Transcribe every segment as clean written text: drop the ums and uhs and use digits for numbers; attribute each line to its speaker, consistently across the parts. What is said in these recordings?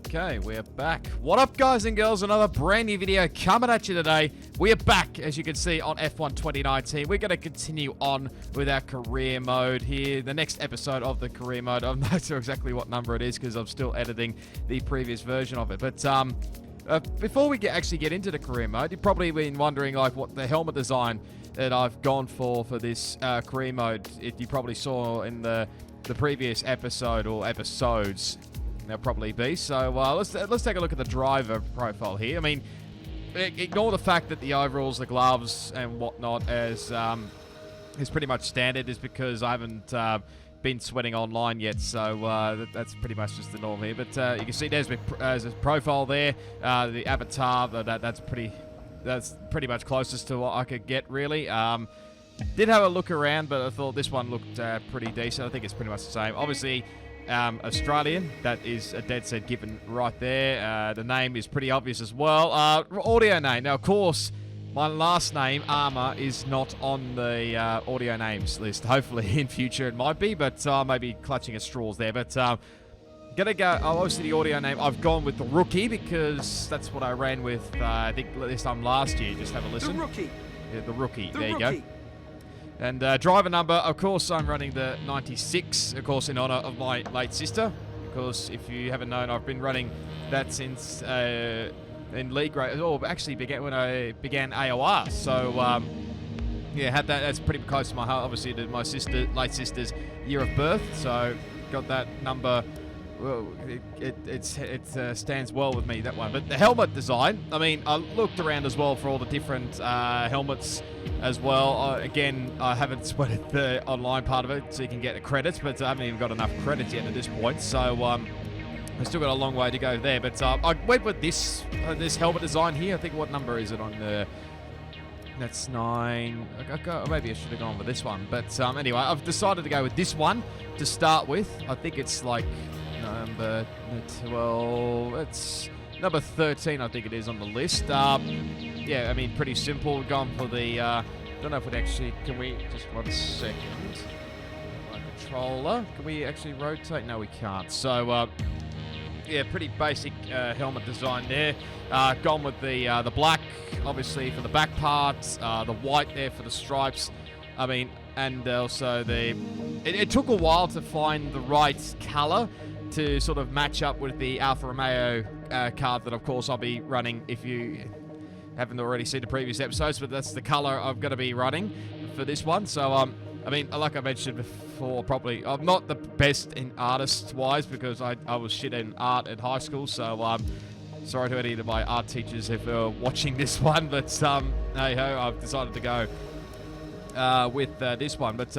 Speaker 1: Okay, we're back. What up, guys and girls? Another brand new video coming at you today. We are back, as you can see, on F1 2019. We're going to continue on with our career mode here. The next episode of the career mode. I'm not sure exactly what number it is because I'm still editing the previous version of it. But before we actually get into the career mode, you've probably been wondering like what the helmet design that I've gone for this career mode. You probably saw in the previous episode or episodes. They'll probably be. So let's take a look at the driver profile here. I mean, ignore the fact that the overalls, the gloves, and whatnot is pretty much standard. Is because I haven't been sweating online yet, so that's pretty much just the norm here. But you can see there's a profile there. The avatar that's pretty much closest to what I could get really. Did have a look around, but I thought this one looked pretty decent. I think it's pretty much the same. Obviously. Australian, that is a dead set given right there. The name is pretty obvious as well. Audio name. Now, of course, my last name, Armour, is not on the audio names list. Hopefully, in future it might be, but maybe clutching at straws there. But gonna go, obviously, the audio name, I've gone with the Rookie because that's what I ran with, I think, this time last year. Just have a listen.
Speaker 2: The Rookie.
Speaker 1: Yeah, the Rookie. There you go. And driver number, of course, I'm running the 96, of course, in honour of my late sister. Because if you haven't known, I've been running that since in league grade, or actually began when I began AOR. So, yeah, had that. That's pretty close to my heart, obviously, to my late sister's year of birth. So, got that number. Well, it stands well with me, that one. But the helmet design, I mean, I looked around as well for all the different helmets as well. Again, I haven't sweated the online part of it so you can get the credits, but I haven't even got enough credits yet at this point. So I've still got a long way to go there. But I went with this helmet design here. I think, what number is it on the... That's 9. Maybe I should have gone with this one. But anyway, I've decided to go with this one to start with. I think it's like... Number 12, it's number 13, I think it is on the list. Yeah, I mean, pretty simple. We've gone for the, don't know if it actually, can we, just 1 second. My controller, can we actually rotate? No, we can't. So, yeah, pretty basic helmet design there. Gone with the black, obviously, for the back parts, the white there for the stripes. I mean, and also it took a while to find the right color to sort of match up with the Alfa Romeo card that, of course, I'll be running if you haven't already seen the previous episodes, but that's the color I'm going to be running for this one. So, I mean, like I mentioned before, probably, I'm not the best in artist-wise because I was shit in art at high school, so sorry to any of my art teachers if you're watching this one, but hey-ho, I've decided to go with this one. But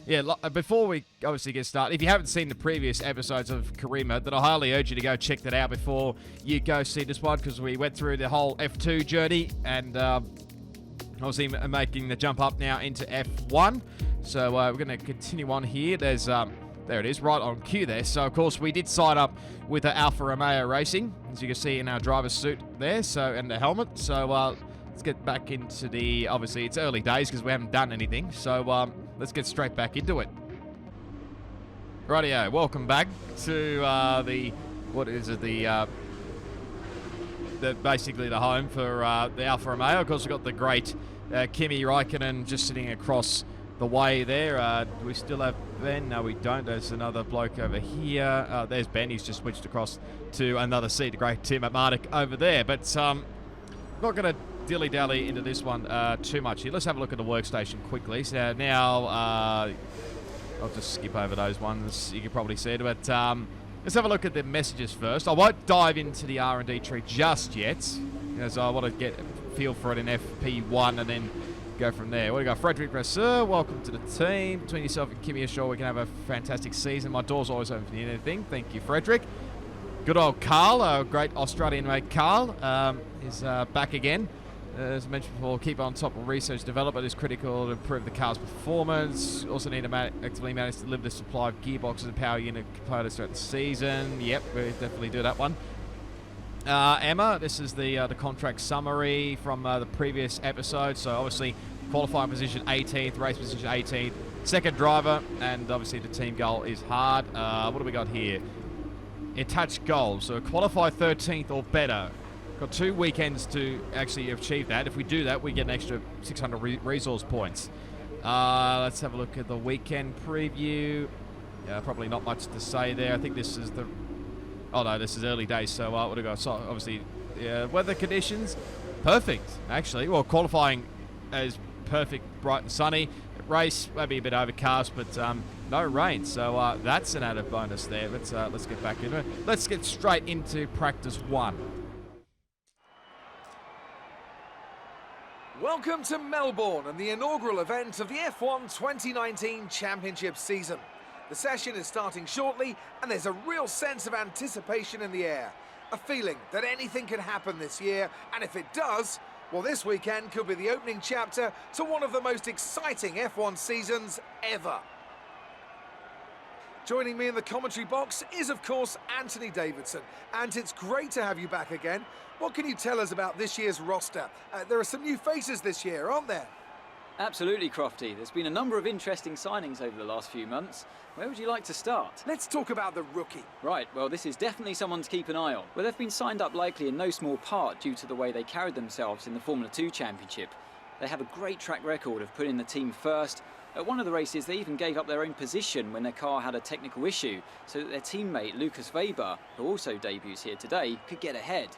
Speaker 1: yeah, before we obviously get started, if you haven't seen the previous episodes of Career Mode, then I highly urge you to go check that out before you go see this one, because we went through the whole F2 journey and obviously making the jump up now into F1. So we're going to continue on here. There's there it is, right on cue there. So, of course, we did sign up with the Alfa Romeo Racing, as you can see in our driver's suit there, so, and the helmet. So, let's get back into the... Obviously, it's early days because we haven't done anything. So, let's get straight back into it. Rightio, welcome back to the... What is it? Basically the home for the Alfa Romeo. Of course, we've got the great Kimi Räikkönen just sitting across the way there. Do we still have Ben? No, we don't. There's another bloke over here. There's Ben. He's just switched across to another seat. The great Tim Martic over there. But not going to dilly-dally into this one too much here. Let's have a look at the workstation quickly. So now, I'll just skip over those ones. You can probably see it. But let's have a look at the messages first. I won't dive into the R&D tree just yet, as I want to get a feel for it in FP1 and then go from there. What do we got? Frederick Brasseur, welcome to the team. Between yourself and Kimi, assure we can have a fantastic season. My door's always open for anything. Thank you, Frederick. Good old Carl, great Australian mate Carl, is back again. As mentioned before, keep on top of research development is critical to improve the car's performance. Also need to actively manage to deliver the supply of gearboxes and power unit components throughout the season. Yep, we definitely do that one. Emma, this is the contract summary from the previous episode. So obviously qualifying position 18th, race position 18th, second driver, and obviously the team goal is hard. What do we got here? attach goals. So qualify 13th or better. Got 2 weekends to actually achieve that. If we do that, we get an extra 600 resource points. Let's have a look at the weekend preview. Probably not much to say there. I think this is the... Oh no, this is early days, so what do we got? So obviously, weather conditions, perfect, actually. Well, qualifying is perfect, bright and sunny. Race, maybe a bit overcast, but no rain, so that's an added bonus there. Let's get back into it. Let's get straight into practice 1.
Speaker 2: Welcome to Melbourne and the inaugural event of the F1 2019 Championship season. The session is starting shortly and there's a real sense of anticipation in the air. A feeling that anything can happen this year, and if it does, well, this weekend could be the opening chapter to one of the most exciting F1 seasons ever. Joining me in the commentary box is, of course, Anthony Davidson. And it's great to have you back again. What can you tell us about this year's roster? There are some new faces this year, aren't there?
Speaker 3: Absolutely, Crofty. There's been a number of interesting signings over the last few months. Where would you like to start?
Speaker 2: Let's talk about the rookie.
Speaker 3: Right, well, this is definitely someone to keep an eye on. Well, they've been signed up likely in no small part due to the way they carried themselves in the Formula 2 Championship. They have a great track record of putting the team first. At one of the races, they even gave up their own position when their car had a technical issue, so that their teammate Lucas Weber, who also debuts here today, could get ahead.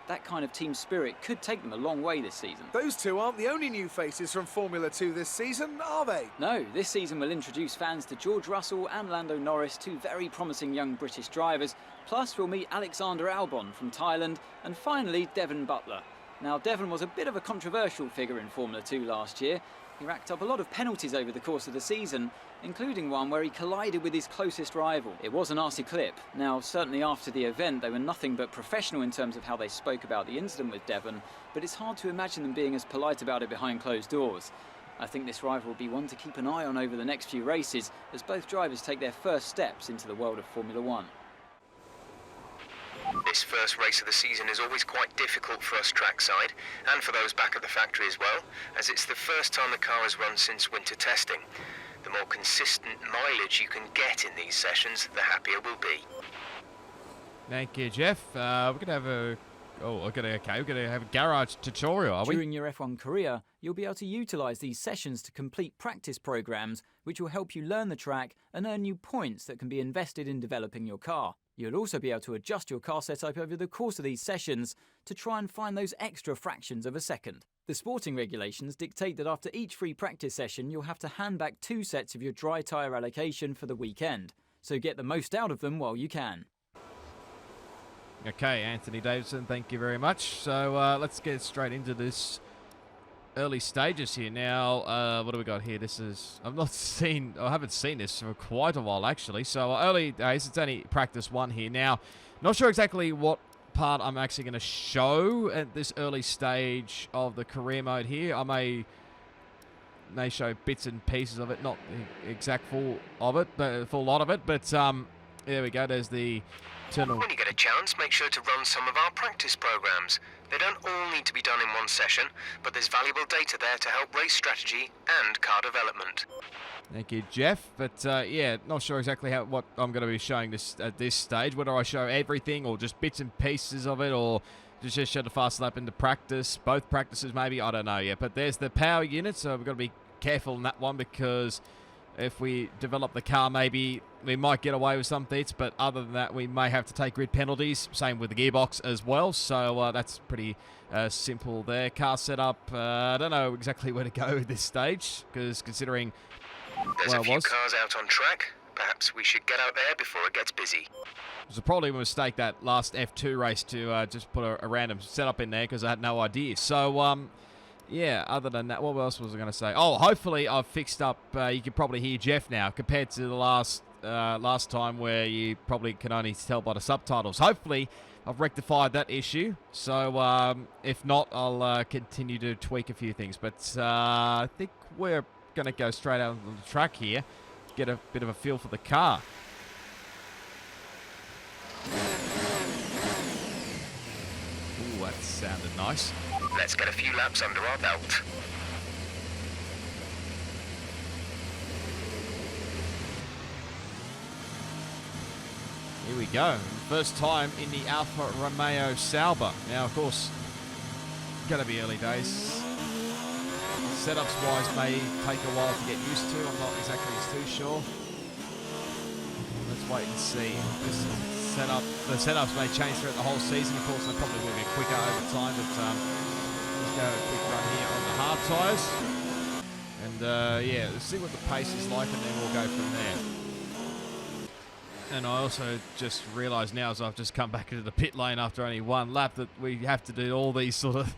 Speaker 3: That kind of team spirit could take them a long way this season.
Speaker 2: Those two aren't the only new faces from Formula 2 this season, are they?
Speaker 3: No, this season will introduce fans to George Russell and Lando Norris, 2 very promising young British drivers. Plus, we'll meet Alexander Albon from Thailand, and finally, Devon Butler. Now, Devon was a bit of a controversial figure in Formula 2 last year. He racked up a lot of penalties over the course of the season, including one where he collided with his closest rival. It was a nasty clip. Now, certainly after the event, they were nothing but professional in terms of how they spoke about the incident with Devon, but it's hard to imagine them being as polite about it behind closed doors. I think this rival will be one to keep an eye on over the next few races, as both drivers take their first steps into the world of Formula 1.
Speaker 4: This first race of the season is always quite difficult for us trackside, and for those back at the factory as well, as it's the first time the car has run since winter testing. The more consistent mileage you can get in these sessions, the happier we'll be.
Speaker 1: Thank you, Jeff. We're going to have a... Oh, we're going to have a garage tutorial, are we?
Speaker 3: During your F1 career, you'll be able to utilise these sessions to complete practice programmes, which will help you learn the track and earn you points that can be invested in developing your car. You'll also be able to adjust your car setup over the course of these sessions to try and find those extra fractions of a second. The sporting regulations dictate that after each free practice session, you'll have to hand back 2 sets of your dry tyre allocation for the weekend. So get the most out of them while you can.
Speaker 1: Okay, Anthony Davidson, thank you very much. So let's get straight into this early stages here. Now, what do we got here? This is... I haven't seen this for quite a while, actually. So early days, it's only practice 1 here. Now, not sure exactly what part I'm actually going to show at this early stage of the career mode here. I may show bits and pieces of it, not the exact full lot of it, but there we go. There's the tunnel.
Speaker 4: When you get a chance, make sure to run some of our practice programs. They don't all need to be done in one session, but there's valuable data there to help race strategy and car development.
Speaker 1: Thank you, Jeff. But yeah, not sure exactly what I'm going to be showing this at this stage. Whether I show everything or just bits and pieces of it, or just show the fast lap into practice, both practices maybe, I don't know yet. But there's the power unit, so we've got to be careful in that one, because if we develop the car, maybe we might get away with some bits, but other than that, we may have to take grid penalties. Same with the gearbox as well, so that's pretty simple there. Car setup, I don't know exactly where to go at this stage, because considering
Speaker 4: there's a few cars out on track. Perhaps we should get out there before it gets busy.
Speaker 1: It was probably a mistake that last F2 race to just put a random setup in there, because I had no idea. So, yeah, other than that, what else was I going to say? Oh, hopefully I've fixed up, you can probably hear Jeff now, compared to the last time where you probably can only tell by the subtitles. Hopefully I've rectified that issue. So, if not, I'll continue to tweak a few things. But I think we're going to go straight out on the track here, get a bit of a feel for the car. Ooh, that sounded nice.
Speaker 4: Let's get a few laps under our belt.
Speaker 1: Here we go. first time in the Alfa Romeo Sauber. Now, of course, going to be early days. Setups wise may take a while to get used to. I'm not exactly too sure. Let's wait and see. The setups may change throughout the whole season. Of course, they probably will get quicker over time. But let's go a quick run here on the hard tyres. And yeah, let's see what the pace is like, and then we'll go from there. And I also just realised now, as I've just come back into the pit lane after only one lap, that we have to do all these sort of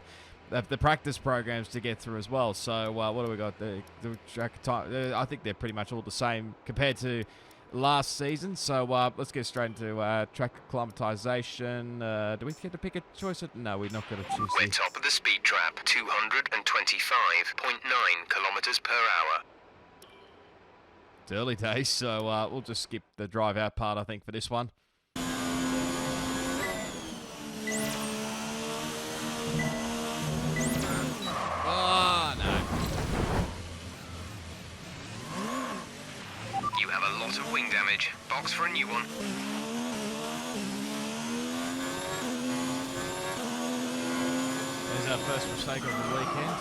Speaker 1: the practice programs to get through as well. So what do we got? The track time. I think they're pretty much all the same compared to last season. So let's get straight into track acclimatization. Do we get to pick a choice? No, we're not going to choose.
Speaker 4: We're top of the speed trap, 225.9 kilometers per hour.
Speaker 1: It's early days, so we'll just skip the drive out part, I think, for this one. Oh, no.
Speaker 4: You have a lot of wing damage. Box for a new one.
Speaker 1: There's our first mistake of the weekend.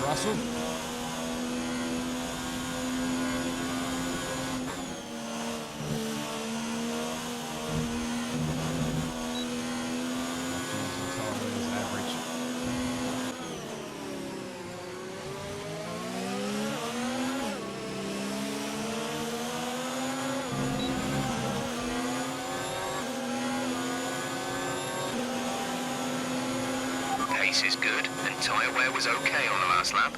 Speaker 1: Russell.
Speaker 4: Pace is good, and tyre wear was okay on the last lap.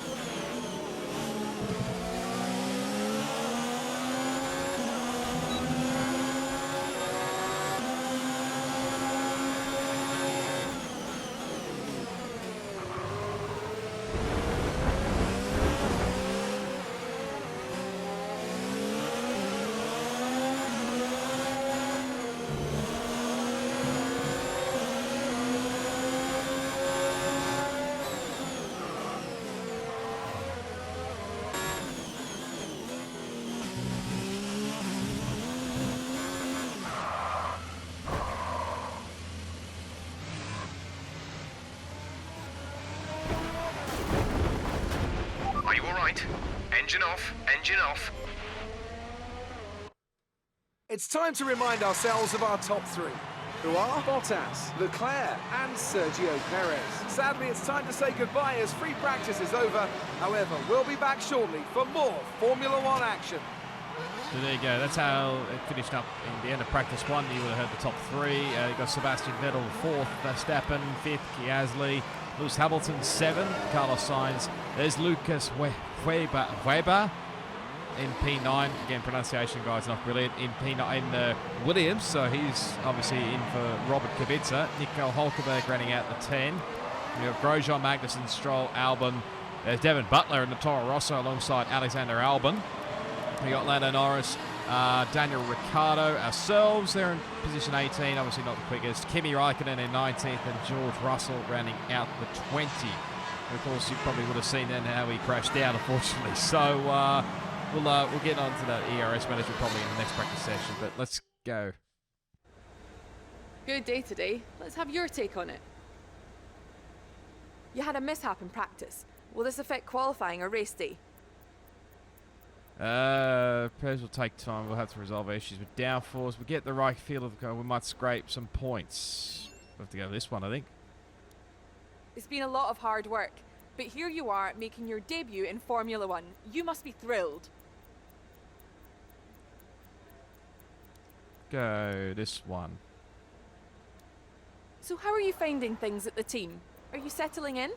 Speaker 4: Engine off, engine off.
Speaker 2: It's time to remind ourselves of our top three, who are Bottas, Leclerc and Sergio Perez. Sadly, it's time to say goodbye as free practice is over. However, we'll be back shortly for more Formula One action.
Speaker 1: So there you go. That's how it finished up in the end of practice one. You would have heard the top three. You got Sebastian Vettel fourth, Verstappen fifth, Gasly, Lewis Hamilton 7, Carlos Sainz. There's Lucas Weber in P9. Again, pronunciation guys not brilliant. In P9 in Williams, so he's obviously in for Robert Kubica. Nico Hulkenberg running out the 10. We have Grosjean, Magnussen, Stroll, Albon. There's Devin Butler in the Toro Rosso alongside Alexander Albon. We got Lando Norris, Daniel Ricciardo, ourselves. They're in position 18, obviously not the quickest. Kimi Raikkonen in 19th, and George Russell rounding out the 20. And of course, you probably would have seen then how he crashed down, unfortunately. So we'll get on to that ERS manager probably in the next practice session. But let's go.
Speaker 5: Good day today. Let's have your take on it. You had a mishap in practice. Will this affect qualifying or race day?
Speaker 1: Repairs will take time. We'll have to resolve issues with downforce. We get the right feel of the car. We might scrape some points. We'll have to go with this one, I think.
Speaker 5: It's been a lot of hard work, but here you are making your debut in Formula One. You must be thrilled.
Speaker 1: Go this one.
Speaker 5: So how are you finding things at the team? Are you settling in?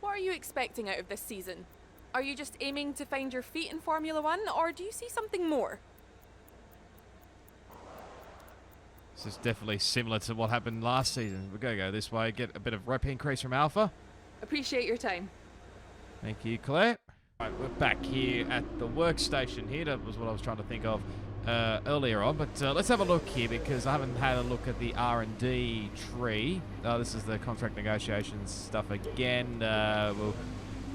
Speaker 5: What are you expecting out of this season? Are you just aiming to find your feet in Formula One, or do you see something more?
Speaker 1: This is definitely similar to what happened last season. We're going to go this way, get a bit of rep increase from Alpha.
Speaker 5: Appreciate your time.
Speaker 1: Thank you, Claire. Right, we're back here at the workstation here. That was what I was trying to think of earlier on. But let's have a look here, because I haven't had a look at the R&D tree. This is the contract negotiations stuff again. We'll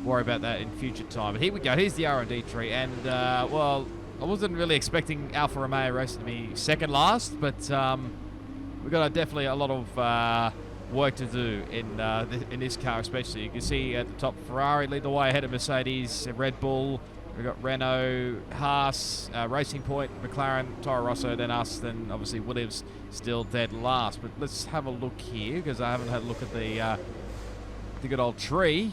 Speaker 1: worry about that in future time. But here we go. Here's the R&D tree. And, well, I wasn't really expecting Alfa Romeo racing to be second last, but we've got definitely a lot of work to do in this car, especially. You can see at the top, Ferrari lead the way ahead of Mercedes, Red Bull. We've got Renault, Haas, Racing Point, McLaren, Toro Rosso, then us, then obviously Williams still dead last. But let's have a look here, because I haven't had a look at the good old tree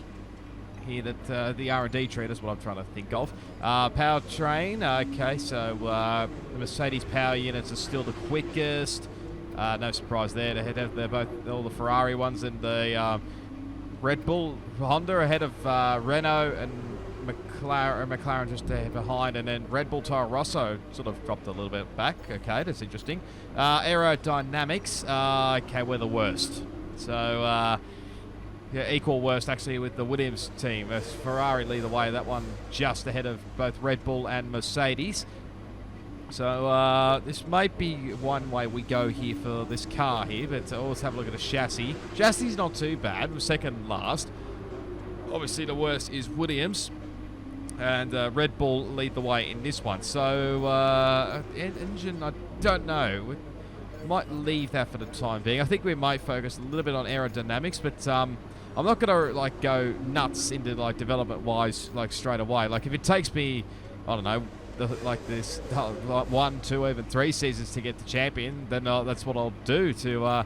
Speaker 1: here, that the R&D tree, that's what I'm trying to think of. Powertrain, okay, so the Mercedes power units are still the quickest. No surprise there. They're both all the Ferrari ones, and the Red Bull, Honda ahead of Renault, and McLaren just behind, and then Red Bull, Toro Rosso sort of dropped a little bit back. Okay, that's interesting. Aerodynamics, okay, we're the worst. So yeah, equal worst actually with the Williams team. Ferrari lead the way, that one just ahead of both Red Bull and Mercedes. So this might be one way we go here for this car here, but always have a look at the chassis. Chassis's not too bad, we're second last. Obviously the worst is Williams, and Red Bull lead the way in this one. So engine, I don't know. We might leave that for the time being. I think we might focus a little bit on aerodynamics, but I'm not gonna like go nuts into like development wise like straight away. Like if it takes me, I don't know, like this 1, 2, even 3 seasons to get to champion, then that's what I'll do to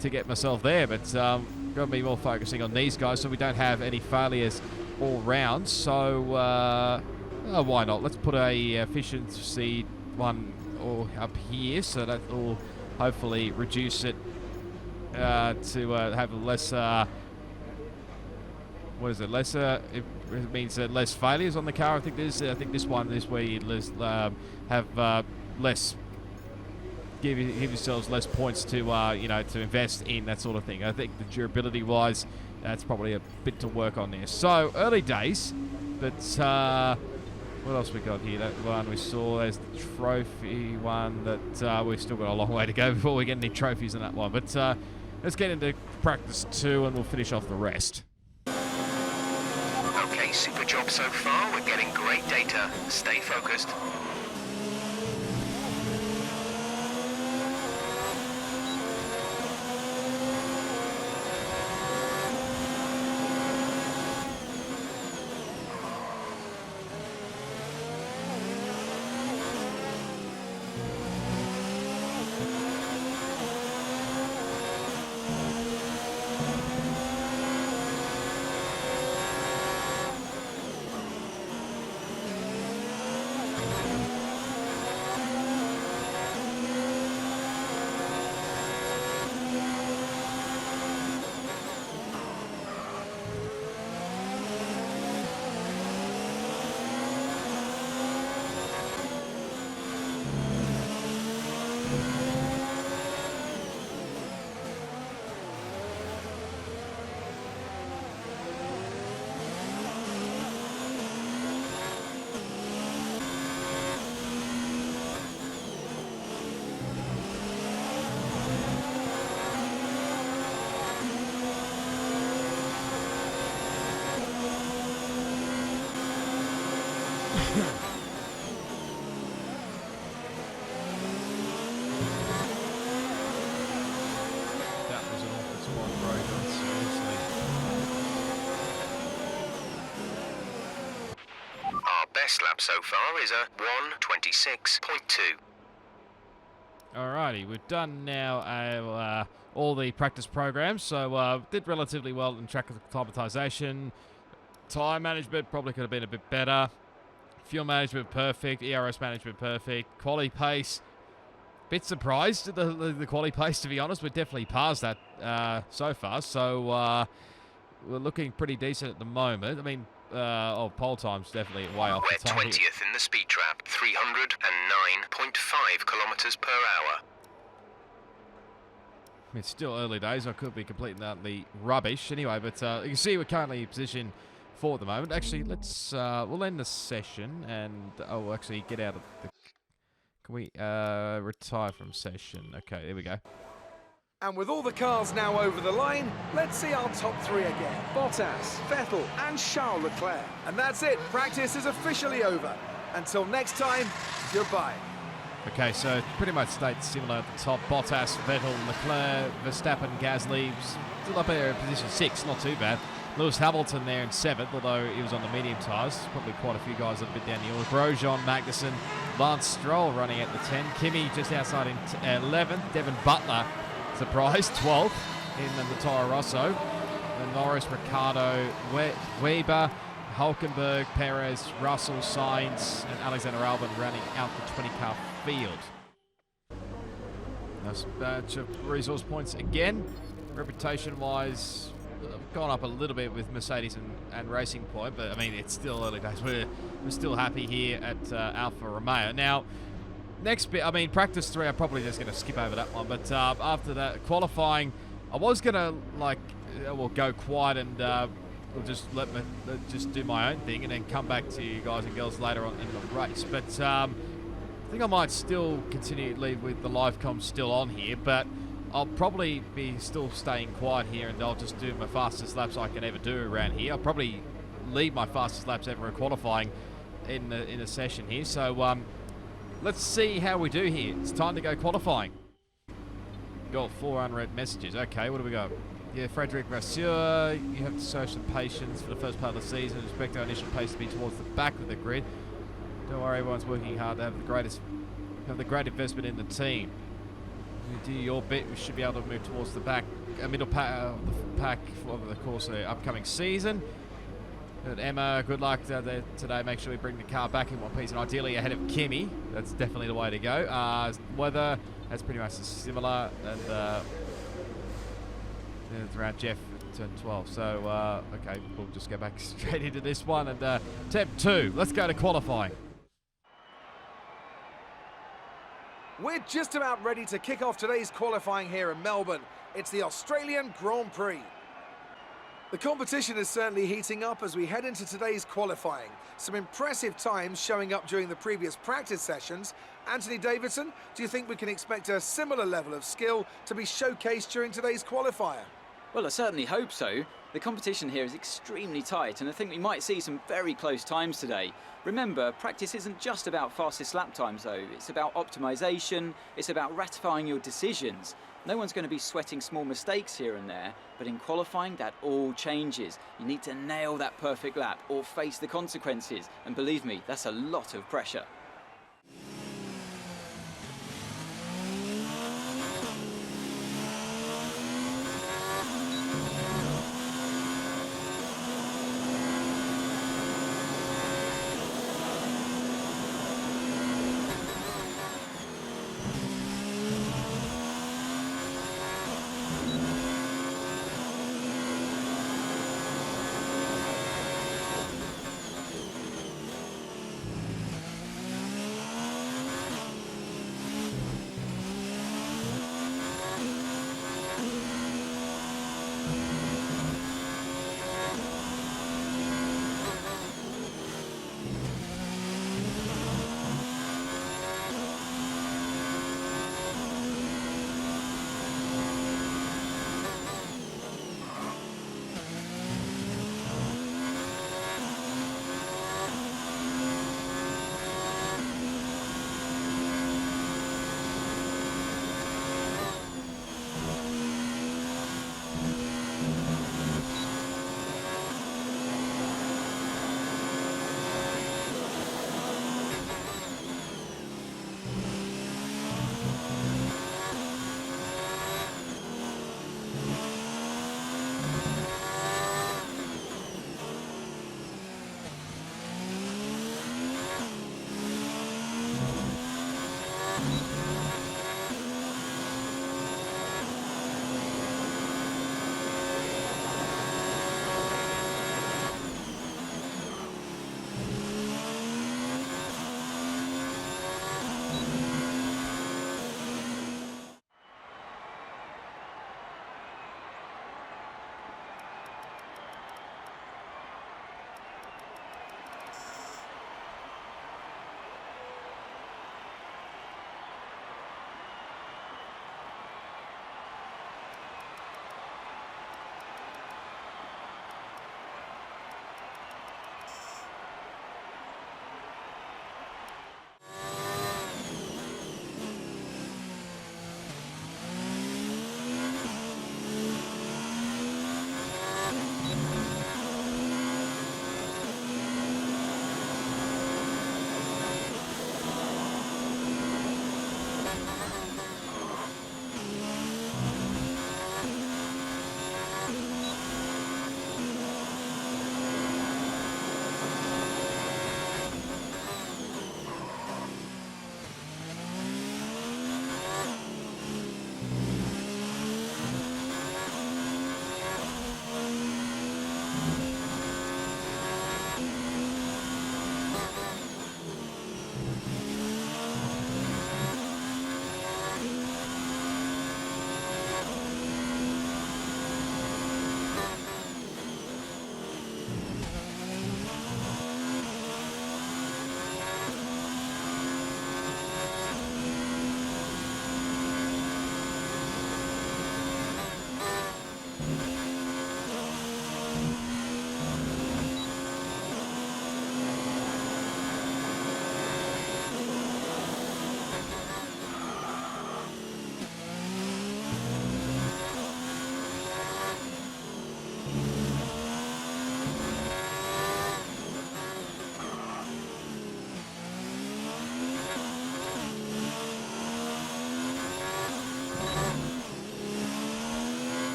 Speaker 1: get myself there. But gotta be more focusing on these guys so we don't have any failures all round. So why not? Let's put a efficiency one up here, so that will hopefully reduce it to have less. What is it? Lesser. It means less failures on the car. I think this one is where you have less. Give yourselves less points to to invest in, that sort of thing. I think the durability wise, that's probably a bit to work on there. So early days, but what else we got here? That one we saw, there's the trophy one that we've still got a long way to go before we get any trophies in that one. But let's get into practice 2 and we'll finish off the rest.
Speaker 4: Okay, super job so far. We're getting great data. Stay focused. Best lap so far is a 1:26.2.
Speaker 1: Alrighty, we've done now all the practice programs, so did relatively well in track acclimatization. Tyre management probably could have been a bit better. Fuel management perfect. ERS management perfect. Quality pace, bit surprised at the quality pace, to be honest. We're definitely past that so far, so we're looking pretty decent at the moment. I mean, pole time's definitely way off
Speaker 4: We're
Speaker 1: the top.
Speaker 4: 20th in the speed trap, 309.5 kilometers per hour.
Speaker 1: It's still early days. I could be completely utterly rubbish anyway, but you can see we're currently in position 4 at the moment. Actually, let's we'll end the session and oh, actually get out of the. Can we retire from session? Okay, there we go.
Speaker 2: And with all the cars now over the line, let's see our top 3 again. Bottas, Vettel and Charles Leclerc. And that's it. Practice is officially over. Until next time, goodbye.
Speaker 1: Okay, so pretty much stayed similar at the top. Bottas, Vettel, Leclerc, Verstappen, Gasly, still up there in position 6, not too bad. Lewis Hamilton there in 7th, although he was on the medium tyres. Probably quite a few guys a bit down the order. Grosjean, Magnussen, Lance Stroll running at the 10. Kimi just outside in 11th. Devin Butler, surprise, 12th in the Toro Rosso. And Norris, Ricciardo, Weber, Hulkenberg, Perez, Russell, Sainz, and Alexander Albon running out the 20-car field. Nice batch of resource points again. Reputation-wise, gone up a little bit with Mercedes and Racing Point, but I mean, it's still early days. We're still happy here at Alfa Romeo. Now, next bit, I mean, practice 3, I'm probably just going to skip over that one, but after that, qualifying, I was going to, like, go quiet and just just do my own thing and then come back to you guys and girls later on in the race. But I think I might still continue to leave with the live comm still on here, but I'll probably be still staying quiet here and I'll just do my fastest laps I can ever do around here. I'll probably lead my fastest laps ever in qualifying in the session here. So let's see how we do here. It's time to go qualifying. Got 4 unread messages. Okay, what do we got? Yeah, Frederic Vasseur, you have to show some patience for the first part of the season. Expect our initial pace to be towards the back of the grid. Don't worry, everyone's working hard to have the great investment in the team. You do your bit, we should be able to move towards the back, middle pack over the course of the upcoming season. But Emma, good luck today. Make sure we bring the car back in one piece, and ideally ahead of Kimi. That's definitely the way to go. Weather, that's pretty much similar, and it's around Jeff at turn 12. So, okay, we'll just go back straight into this one, and attempt 2. Let's go to qualifying.
Speaker 2: We're just about ready to kick off today's qualifying here in Melbourne. It's the Australian Grand Prix. The competition is certainly heating up as we head into today's qualifying. Some impressive times showing up during the previous practice sessions. Anthony Davidson, do you think we can expect a similar level of skill to be showcased during today's qualifier?
Speaker 3: Well, I certainly hope so. The competition here is extremely tight, and I think we might see some very close times today. Remember, practice isn't just about fastest lap times though. It's about optimization, it's about ratifying your decisions. No one's going to be sweating small mistakes here and there, but in qualifying that all changes. You need to nail that perfect lap or face the consequences, and believe me, that's a lot of pressure.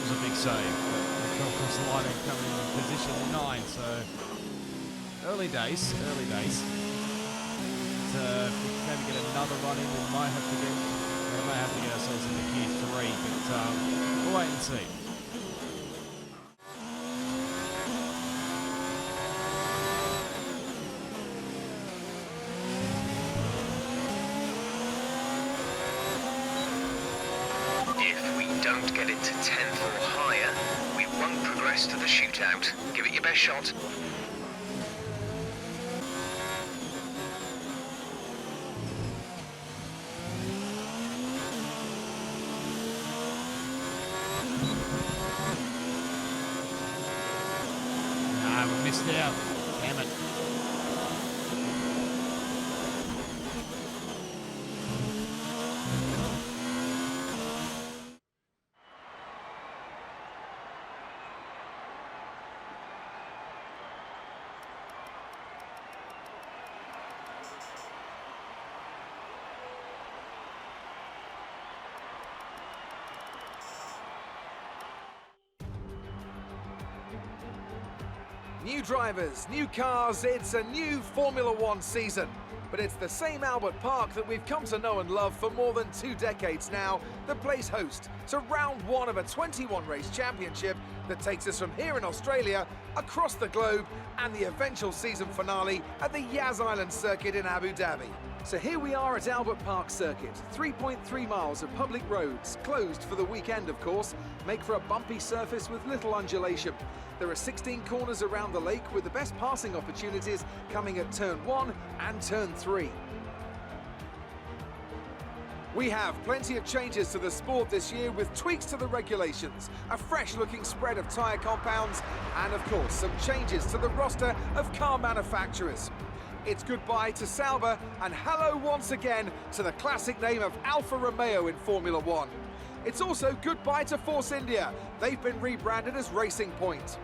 Speaker 1: was a big save. But they come across the line and come in position 9. So early days. But, if we maybe get another run in, we might have to get ourselves into Q3. But we'll wait and see.
Speaker 4: If we don't get it to 10th or higher, we won't progress to the shootout. Give it your best shot.
Speaker 1: We missed out. Damn it.
Speaker 2: New drivers, new cars, it's a new Formula One season. But it's the same Albert Park that we've come to know and love for more than 2 decades now that plays host to round 1 of a 21-race championship that takes us from here in Australia across the globe and the eventual season finale at the Yas Island circuit in Abu Dhabi. So here we are at Albert Park Circuit. 3.3 miles of public roads, closed for the weekend of course, make for a bumpy surface with little undulation. There are 16 corners around the lake with the best passing opportunities coming at turn 1 and turn 3. We have plenty of changes to the sport this year with tweaks to the regulations, a fresh looking spread of tyre compounds and of course some changes to the roster of car manufacturers. It's goodbye to Sauber and hello once again to the classic name of Alfa Romeo in Formula One. It's also goodbye to Force India. They've been rebranded as Racing Point.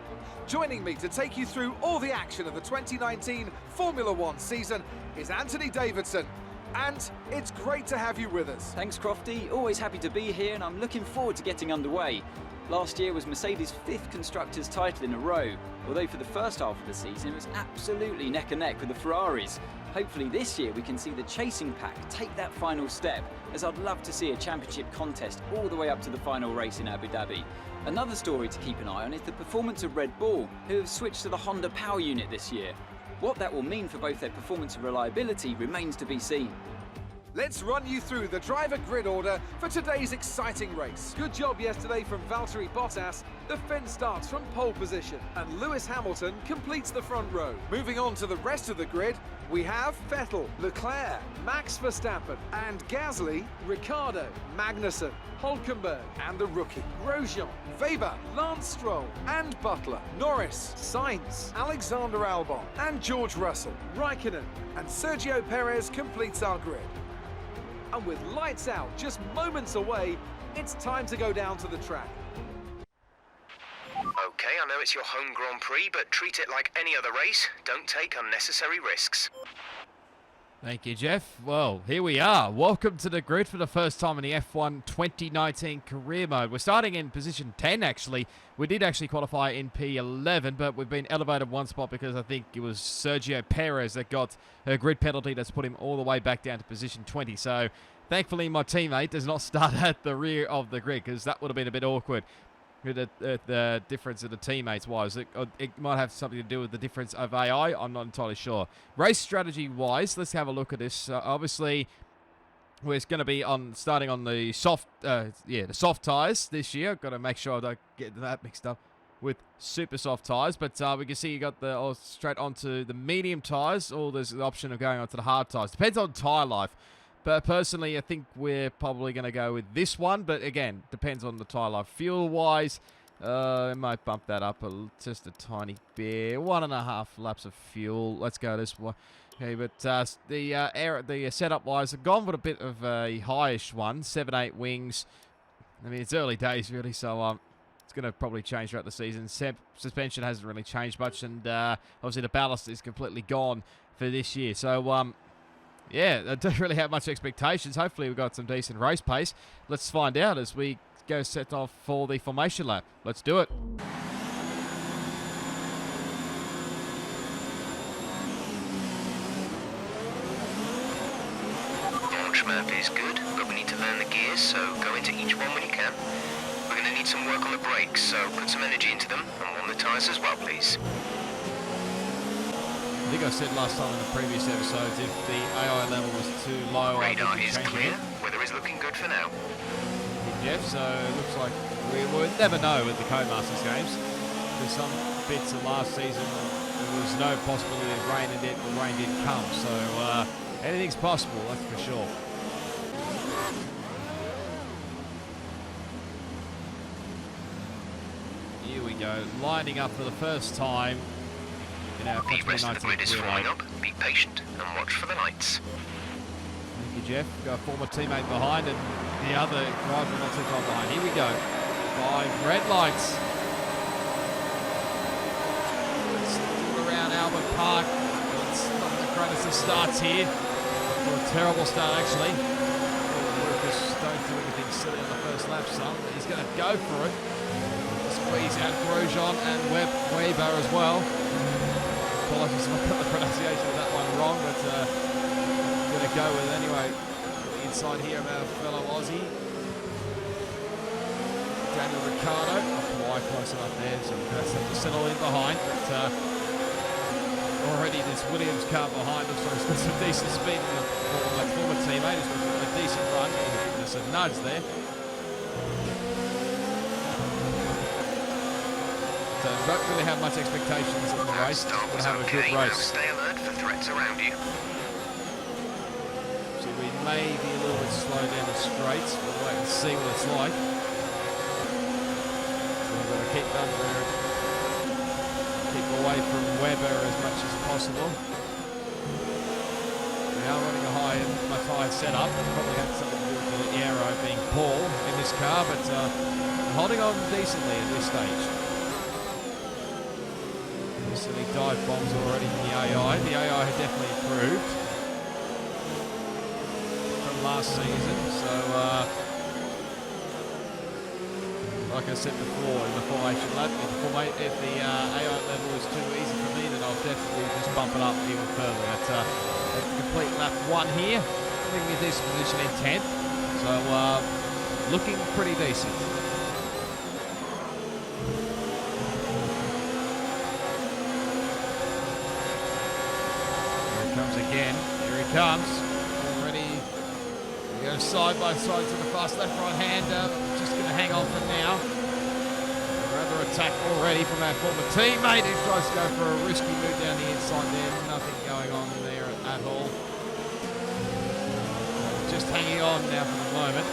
Speaker 2: Joining me to take you through all the action of the 2019 Formula One season is Anthony Davidson. And it's great to have you with us.
Speaker 3: Thanks, Crofty. Always happy to be here, and I'm looking forward to getting underway. Last year was Mercedes' 5th Constructors' title in a row, although for the first half of the season it was absolutely neck and neck with the Ferraris. Hopefully this year we can see the chasing pack take that final step, as I'd love to see a championship contest all the way up to the final race in Abu Dhabi. Another story to keep an eye on is the performance of Red Bull, who have switched to the Honda power unit this year. What that will mean for both their performance and reliability remains to be seen.
Speaker 2: Let's run you through the driver grid order for today's exciting race. Good job yesterday from Valtteri Bottas. The Finn starts from pole position and Lewis Hamilton completes the front row. Moving on to the rest of the grid, we have Vettel, Leclerc, Max Verstappen and Gasly, Ricciardo, Magnussen, Hülkenberg and the rookie, Grosjean, Weber, Lance Stroll and Butler, Norris, Sainz, Alexander Albon and George Russell, Raikkonen and Sergio Perez completes our grid. And with lights out just moments away, it's time to go down to the track.
Speaker 4: Okay, I know it's your home Grand Prix, but treat it like any other race. Don't take unnecessary risks.
Speaker 1: Thank you, Jeff. Well, here we are. Welcome to the grid for the first time in the F1 2019 career mode. We're starting in position 10, actually. We did actually qualify in P11, but we've been elevated one spot because I think it was Sergio Perez that got a grid penalty that's put him all the way back down to position 20. So, thankfully, my teammate does not start at the rear of the grid because that would have been a bit awkward. With the difference of the teammates wise. It might have something to do with the difference of AI. I'm not entirely sure. Race strategy wise, let's have a look at this. Obviously, we're going to be starting on the soft tires this year. Got to make sure I don't get that mixed up with super soft tires. But we can see you got straight onto the medium tires, or there's the option of going onto the hard tires. Depends on tire life. But personally, I think we're probably going to go with this one. But again, depends on the tyre life. Fuel-wise, I might bump that up just a tiny bit. 1.5 laps of fuel. Let's go this one. Okay, but the setup-wise, I've gone with a bit of a highish one. 7/8 wings. I mean, it's early days, really, so it's going to probably change throughout the season. Suspension hasn't really changed much, and obviously the ballast is completely gone for this year. So, yeah, I don't really have much expectations. Hopefully we've got some decent race pace. Let's find out as we go set off for the formation lap. Let's do it.
Speaker 4: Launch map is good, but we need to learn the gears, so go into each one when you can. We're going to need some work on the brakes, so put some energy into them, and warm the tyres as well, please.
Speaker 1: I think I said last time in the previous episodes, if the AI level was too low,
Speaker 4: Radar
Speaker 1: I would
Speaker 4: is
Speaker 1: change
Speaker 4: clear.
Speaker 1: it.
Speaker 4: Weather is looking good for now.
Speaker 1: Jeff, so it looks like we would never know with the Codemasters games. There's some bits of last season there was no possibility of rain in it, but rain didn't come. So anything's possible, that's for sure. Here we go, lining up for the first time in our
Speaker 4: The rest of the
Speaker 1: 2019
Speaker 4: grid is
Speaker 1: career
Speaker 4: forming
Speaker 1: mode.
Speaker 4: up. Be patient and watch for the lights.
Speaker 1: Thank you, Jeff. Got a former teammate behind and the other driver not too far behind. Here we go. 5 red lights. Let's do around Albert Park. It's not the greatest of starts here. For a terrible start, actually. Lucas don't do anything silly on the first lap, son. He's going to go for it. Squeeze out Grosjean and Weber as well. Apologies if I got the pronunciation of that one wrong, but going to go with it anyway. Inside here of our fellow Aussie. Daniel Ricciardo. Not quite close enough there, so we're going to have to settle in behind. But already this Williams car behind us, so he's got some decent speed in the former teammate. He's got a decent run. There's a nudge there. So don't really have much expectations of the race.
Speaker 4: Start
Speaker 1: We're
Speaker 4: was
Speaker 1: going to have a
Speaker 4: okay.
Speaker 1: good
Speaker 4: Now
Speaker 1: race.
Speaker 4: stay alert for threats around you.
Speaker 1: So we may be a little bit slow down the straights. We'll wait and see what it's like. So we've got to keep away from Weber as much as possible. We are running much higher setup. Probably had something to do with the aero being poor in this car, but holding on decently at this stage. Silly dive bombs already from the AI. The AI had definitely improved from last season. So, like I said before, in the formation lap, if the AI level is too easy for me, then I'll definitely just bump it up even further. That's complete lap 1 here. I think we this position in 10th. So, looking pretty decent. Comes again. Here he comes. Already we go side by side to the fast left right hand. Just going to hang on for now. Another attack already from our former teammate who tries to go for a risky move down the inside there. Nothing going on there at all. Just hanging on now for the moment.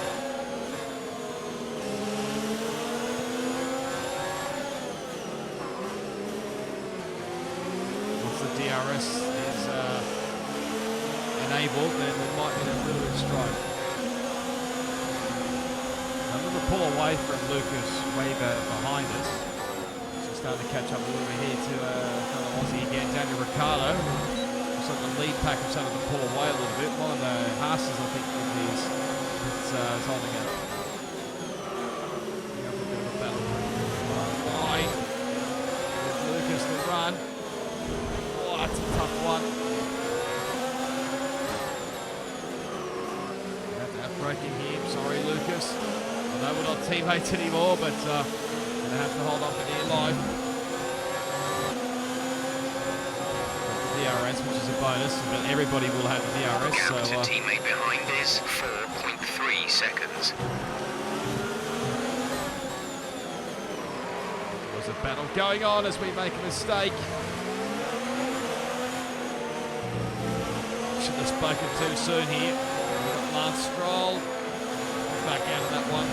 Speaker 1: Once the DRS is enabled, then we might be in a little bit strike. A little pull away from Lucas Weber behind us. So starting to catch up a little bit here to fellow Aussie again, Daniel Ricciardo. Looks like the lead pack have started to pull away a little bit. One of the Haas's, I think, with these, it's holding it. A bit of a battle. Wide. With Lucas to run. Oh, that's a tough one. Braking here. Sorry, Lucas. I know we're not teammates anymore, but going to have to hold on for dear life. DRS, which is a bonus, but everybody will have the DRS.
Speaker 4: Gap
Speaker 1: So,
Speaker 4: to teammate behind is 4.3 seconds.
Speaker 1: there's a battle going on as we make a mistake. Shouldn't have spoken too soon here. Lance Stroll back out of that one.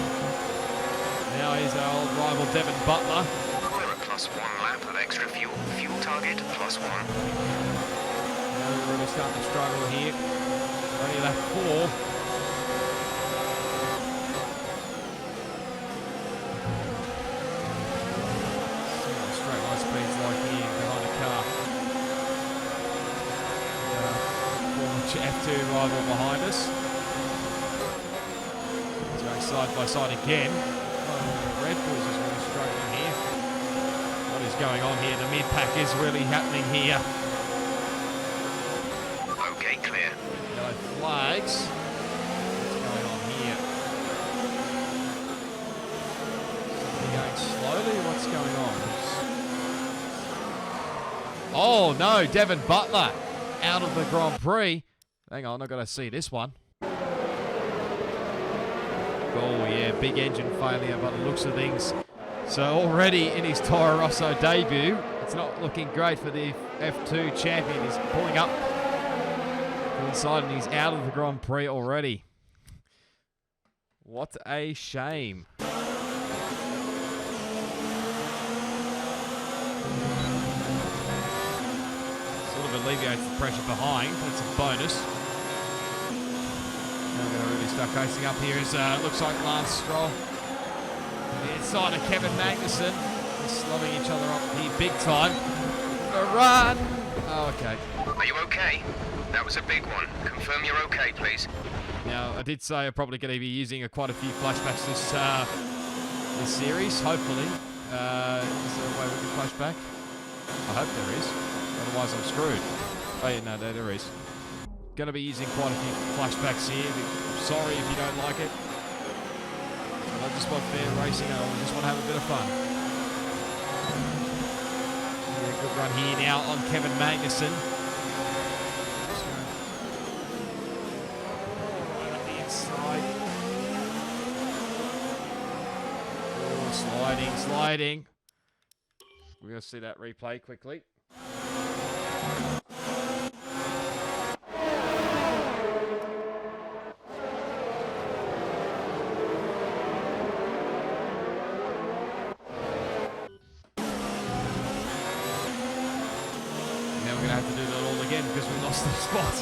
Speaker 1: Now he's our old rival Devin Butler.
Speaker 4: We're at +1 lap of extra fuel. Fuel target +1.
Speaker 1: Now we're really starting to struggle here. Only lap 4. See what the straight line speed's like here behind the car. Former F2 rival behind us. Side by side again. Red Bulls is really struggling here. What is going on here? The mid-pack is really happening here.
Speaker 4: Okay, clear.
Speaker 1: Yellow flags. What's going on here? Something going slowly? What's going on? Oh no, Devin Butler out of the Grand Prix. Hang on, I've got to see this one. Oh yeah, big engine failure by the looks of things. So already in his Toro Rosso debut, it's not looking great for the F2 champion. He's pulling up inside and he's out of the Grand Prix already. What a shame. Sort of alleviates the pressure behind. That's a bonus. Now we're going to really start casing up here is, looks like Lance Stroll. The inside of Kevin Magnussen. They're slumming each other up here big time. A run! Oh, okay.
Speaker 4: Are you okay? That was a big one. Confirm you're okay, please.
Speaker 1: Now, I did say I'm probably going to be using quite a few flashbacks this series, hopefully. Is there a way we can flashback? I hope there is. Otherwise, I'm screwed. Oh, yeah, no, there is. Going to be using quite a few flashbacks here. Sorry if you don't like it. I just want fair racing. I just want to have a bit of fun. Yeah, good run here now on Kevin Magnussen. At the inside. Oh, sliding. We're going to see that replay quickly. Because we lost the spot.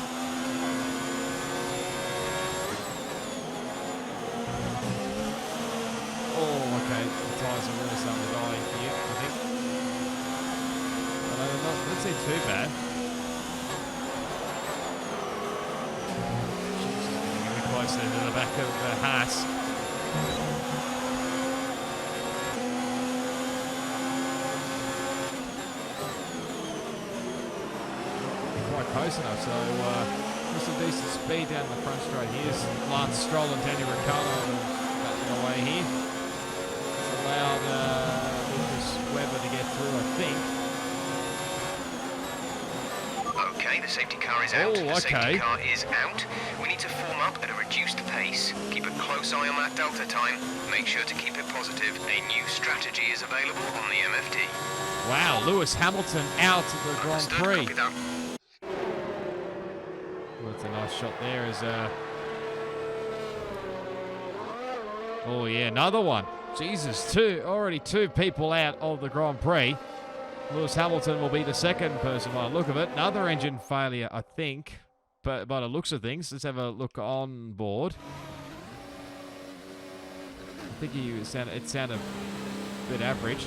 Speaker 1: Oh, okay. The tyres are really starting to die here, I think. But they're not, let's say, too bad. Jeez, getting a bit closer to the back of the Haas. Close enough, so just a decent speed down the front straight. Here's Lance Stroll and Daniel Ricciardo cutting away here. It's allowed Lucas Webber to get through, I think.
Speaker 4: Okay, the safety car is out. The safety car is out. We need to form up at a reduced pace. Keep a close eye on that delta time. Make sure to keep it positive. A new strategy is available on the MFD.
Speaker 1: Wow, Lewis Hamilton out of the Grand Prix. That's a nice shot there. Oh yeah, another one. Jesus, already two people out of the Grand Prix. Lewis Hamilton will be the second person by the look of it. Another engine failure, I think. But by the looks of things, let's have a look on board. I think it sounded a bit average.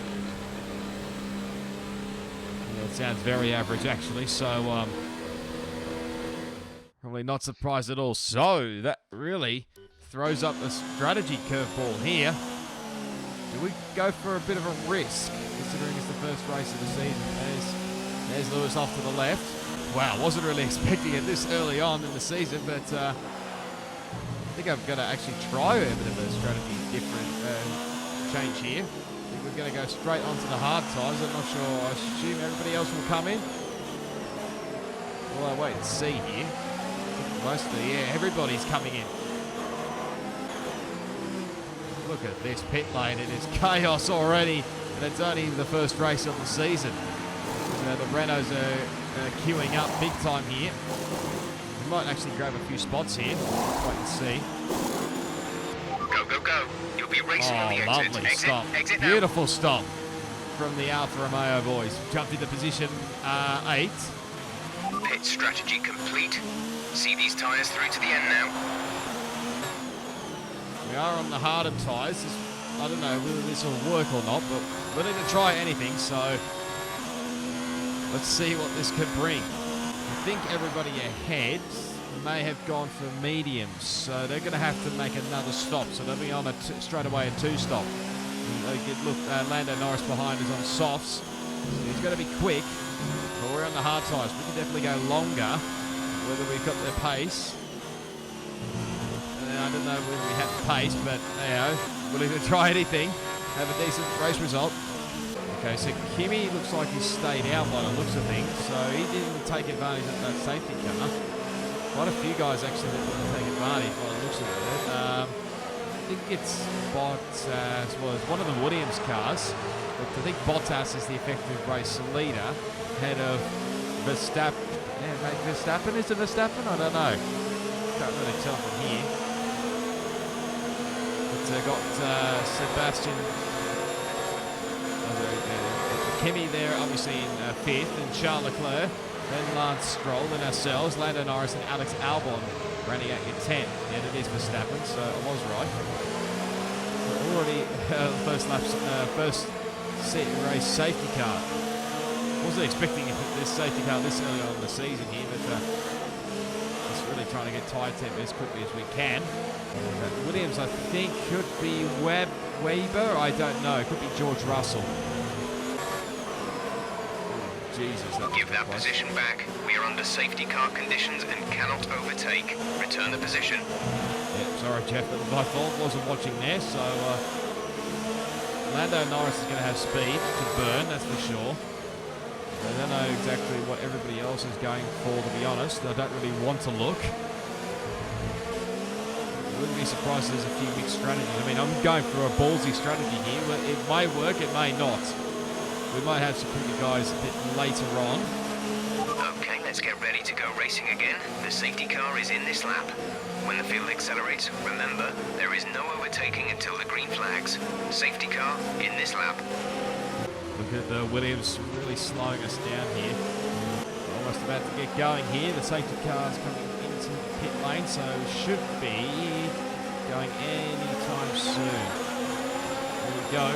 Speaker 1: Yeah, it sounds very average actually. So probably not surprised at all. So that really throws up the strategy curveball here. Do we go for a bit of a risk, considering it's the first race of the season? There's Lewis off to the left. Wow, wasn't really expecting it this early on in the season, but I think I'm going to actually try a bit of a strategy change here. I think we're going to go straight onto the hard tyres. I'm not sure. I assume everybody else will come in. Well, I wait and see here. Mostly, yeah, everybody's coming in. Look at this pit lane. It is chaos already, and it's only the first race of the season. So the Renaults are queuing up big time here. We might actually grab a few spots here. Let's wait and see.
Speaker 4: Go, go, go. You'll be racing on the exit.
Speaker 1: Lovely stop.
Speaker 4: Exit now.
Speaker 1: Beautiful stop from the Alfa Romeo boys. Jumped into position 8.
Speaker 4: Pit strategy complete. See these tyres through to the end now.
Speaker 1: We are on the hardened tyres. I don't know whether this will work or not, but we're going to try anything, so let's see what this could bring. I think everybody ahead may have gone for mediums, so they're going to have to make another stop, so they'll be on straight away a 2-stop. Look, Lando Norris behind is on softs. So he's got to be quick. But we're on the hard tyres. We can definitely go longer. Whether we've got the pace. I don't know whether we have the pace, but you know, we'll either try anything, have a decent race result. Okay, so Kimi looks like he stayed out by the looks of things, so he didn't take advantage of that safety car. Quite a few guys actually didn't take advantage by the looks of it. I think it's Bottas was one of the Williams cars, but I think Bottas is the effective race leader, ahead of Verstappen. Yeah, mate, Verstappen? Is it Verstappen? I don't know. Can't really tell from here. But got Sebastian Kimi there, obviously in 5th, and Charles Leclerc, then Lance Stroll, then ourselves, Lando Norris and Alex Albon running out in 10th. Yeah, it is Verstappen, so I was right. Already first race safety car. Wasn't expecting this safety car this early on in the season here, but just really trying to get tyre temp as quickly as we can. Williams, I think, could be Weber. I don't know. It could be George Russell. Jesus,
Speaker 4: give that position back. We are under safety car conditions and cannot overtake. Return the position.
Speaker 1: Yeah, sorry, Jeff, but my fault. Wasn't watching there, so Lando Norris is going to have speed to burn, that's for sure. I don't know exactly what everybody else is going for, to be honest. I don't really want to look. I wouldn't be surprised if there's a few mixed strategies. I mean, I'm going for a ballsy strategy here. It may work, it may not. We might have some quicker guys a bit later on.
Speaker 4: Okay, let's get ready to go racing again. The safety car is in this lap. When the field accelerates, remember, there is no overtaking until the green flags. Safety car in this lap.
Speaker 1: Look at the Williams really slowing us down here. Almost about to get going here. The safety car's coming into pit lane, so should be going anytime soon. There we go.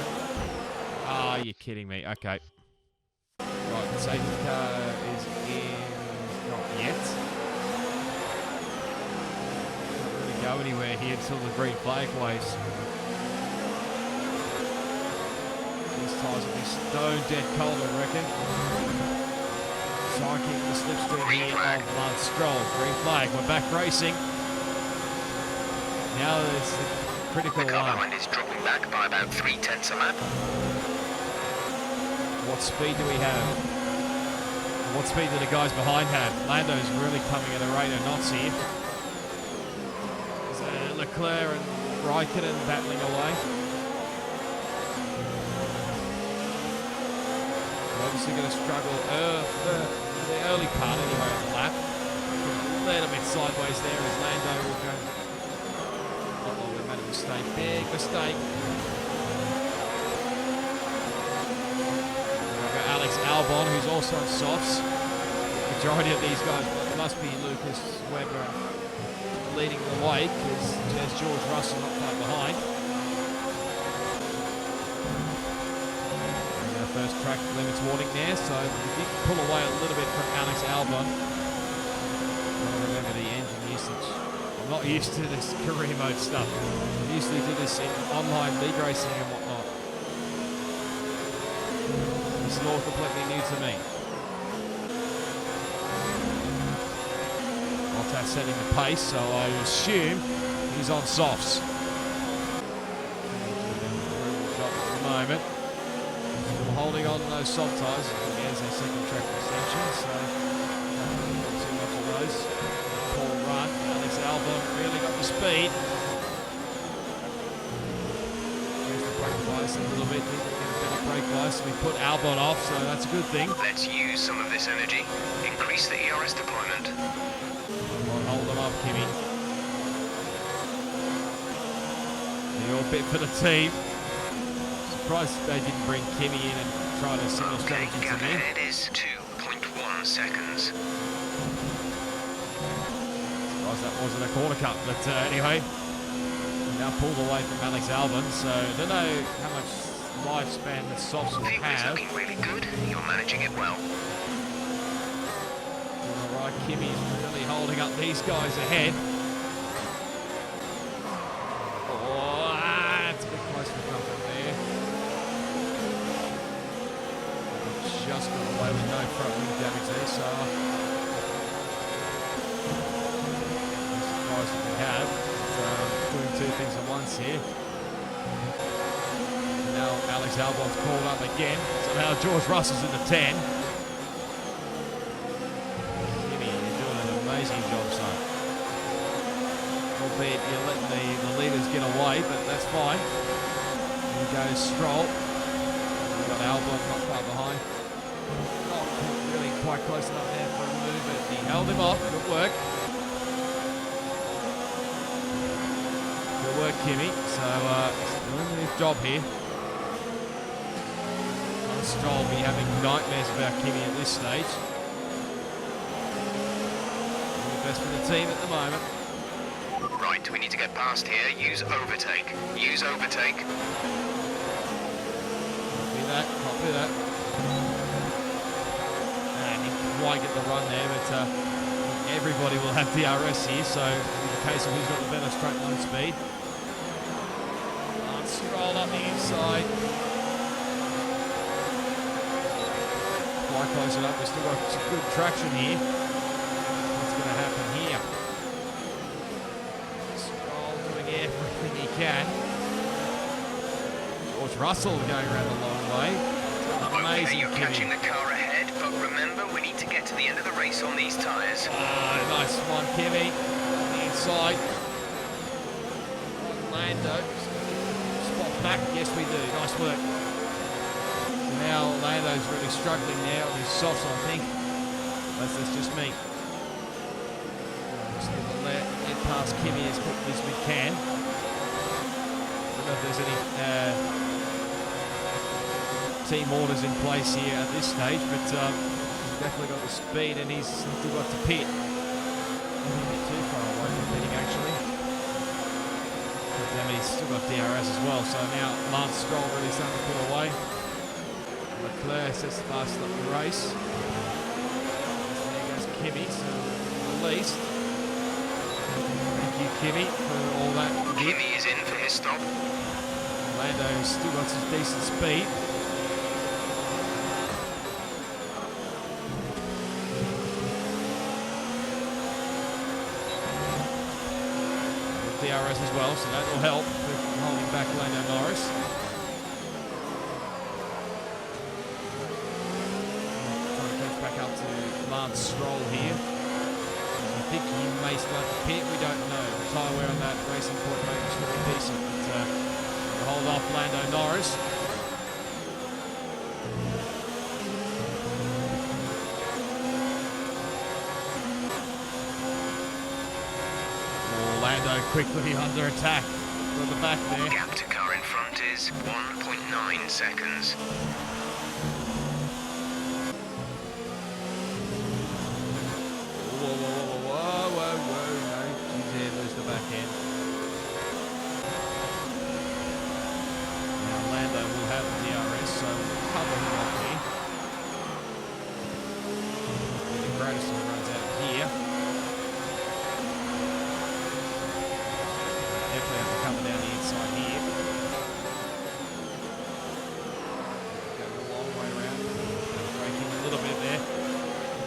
Speaker 1: Ah, you're kidding me. Okay. Right, the safety car is in. Not yet. Can't really go anywhere here until the green flag waves. These tyres will be stone dead cold, I reckon. Cycling the slipstream here of Lance Stroll. Green flag. We're back racing. Now it's the critical
Speaker 4: line. The car
Speaker 1: line.
Speaker 4: behind is dropping back by about 3/10 a lap.
Speaker 1: What speed do we have? What speed do the guys behind have? Lando's really coming at a rate of knots here. There's Leclerc and Raikkonen battling away. We're obviously going to struggle the early part anyway of the lap. A little bit sideways there as Lando will go. Uh-oh, we made a mistake. Big mistake. Alex Albon, who's also on softs. The majority of these guys must be Lucas Weber leading the way, because there's George Russell not far behind. And our first track limits warning there, so we did pull away a little bit from Alex Albon. Remember the engine usage. I'm not used to this career mode stuff. I usually do this in online league racing and whatnot. This is all completely new to me. Bottas setting the pace, so I assume he's on softs. At the moment. Still holding on to those soft tyres. There's our second track extension, so not too much of those. Poor run. Alex Albon really got the speed. There's the brake bias a little bit. Brake bias. We put Albon off, so that's a good thing.
Speaker 4: Let's use some of this energy. Increase the ERS deployment.
Speaker 1: Come on, hold them up, Kimi. Your bit for the team. Surprised they didn't bring Kimi in and try a similar strategy to me.
Speaker 4: It is 2.1 seconds.
Speaker 1: Surprised that wasn't a corner cut, but anyway. Now pulled away from Alex Albon, so I don't know how much lifespan the softs will have.
Speaker 4: Looking really good. You're managing it well.
Speaker 1: All right, Kimi's really holding up these guys ahead. Oh, it's a bit close for comfort there. once here. Now Alex Albon's called up again. So now George Russell's in the 10. Jimmy, you're doing an amazing job, son. Albeit you're letting the leaders get away, but that's fine. Here goes Stroll. We've got Albon not far behind. Not really quite close enough there for a move, but he held him off. Good work. Good work, Kimmy. So he's doing his job here. Stroll will be having nightmares about Kimmy at this stage. Doing the best for the team at the moment.
Speaker 4: Right, we need to get past here. Use overtake. Use overtake.
Speaker 1: Copy that, copy that. And he didn't quite get the run there, but everybody will have DRS here, so in the case of who's got the better straight line speed. Stroll up the inside. Quite close enough, we've still got some good traction here. What's going to happen here? Stroll doing everything he can. George Russell going around the long way. Amazing.
Speaker 4: Okay, you're catching the car ahead, but remember we need to get to the end of the race on these tyres.
Speaker 1: Nice one, Kimmy. On the inside. Lando. Spot back. Yes, we do. Nice work. Now Lando's really struggling now on his softs, I think. That's just me. Just need to let it past Kimmy as quickly as we can. I don't know if there's any team orders in place here at this stage, but he's definitely got the speed and he's still got to pit. Not too far away from pitting, actually. But then he's still got DRS as well, so now Lance Stroll really starting to pull away. Leclerc sets the fast up the race. There goes Kimmy, so released. Thank you, Kimmy, for all that.
Speaker 4: Kimmy is in for his stop.
Speaker 1: Lando's still got some decent speed. DRS as well, so that will help with holding back Lando Norris. Back up to Lance Stroll here. I think he may start to pit, we don't know. The tyre wear on that Racing Point may be still decent, but hold off Lando Norris. Lando quickly under attack from the back there.
Speaker 4: Gap to car in front is 1.9 seconds.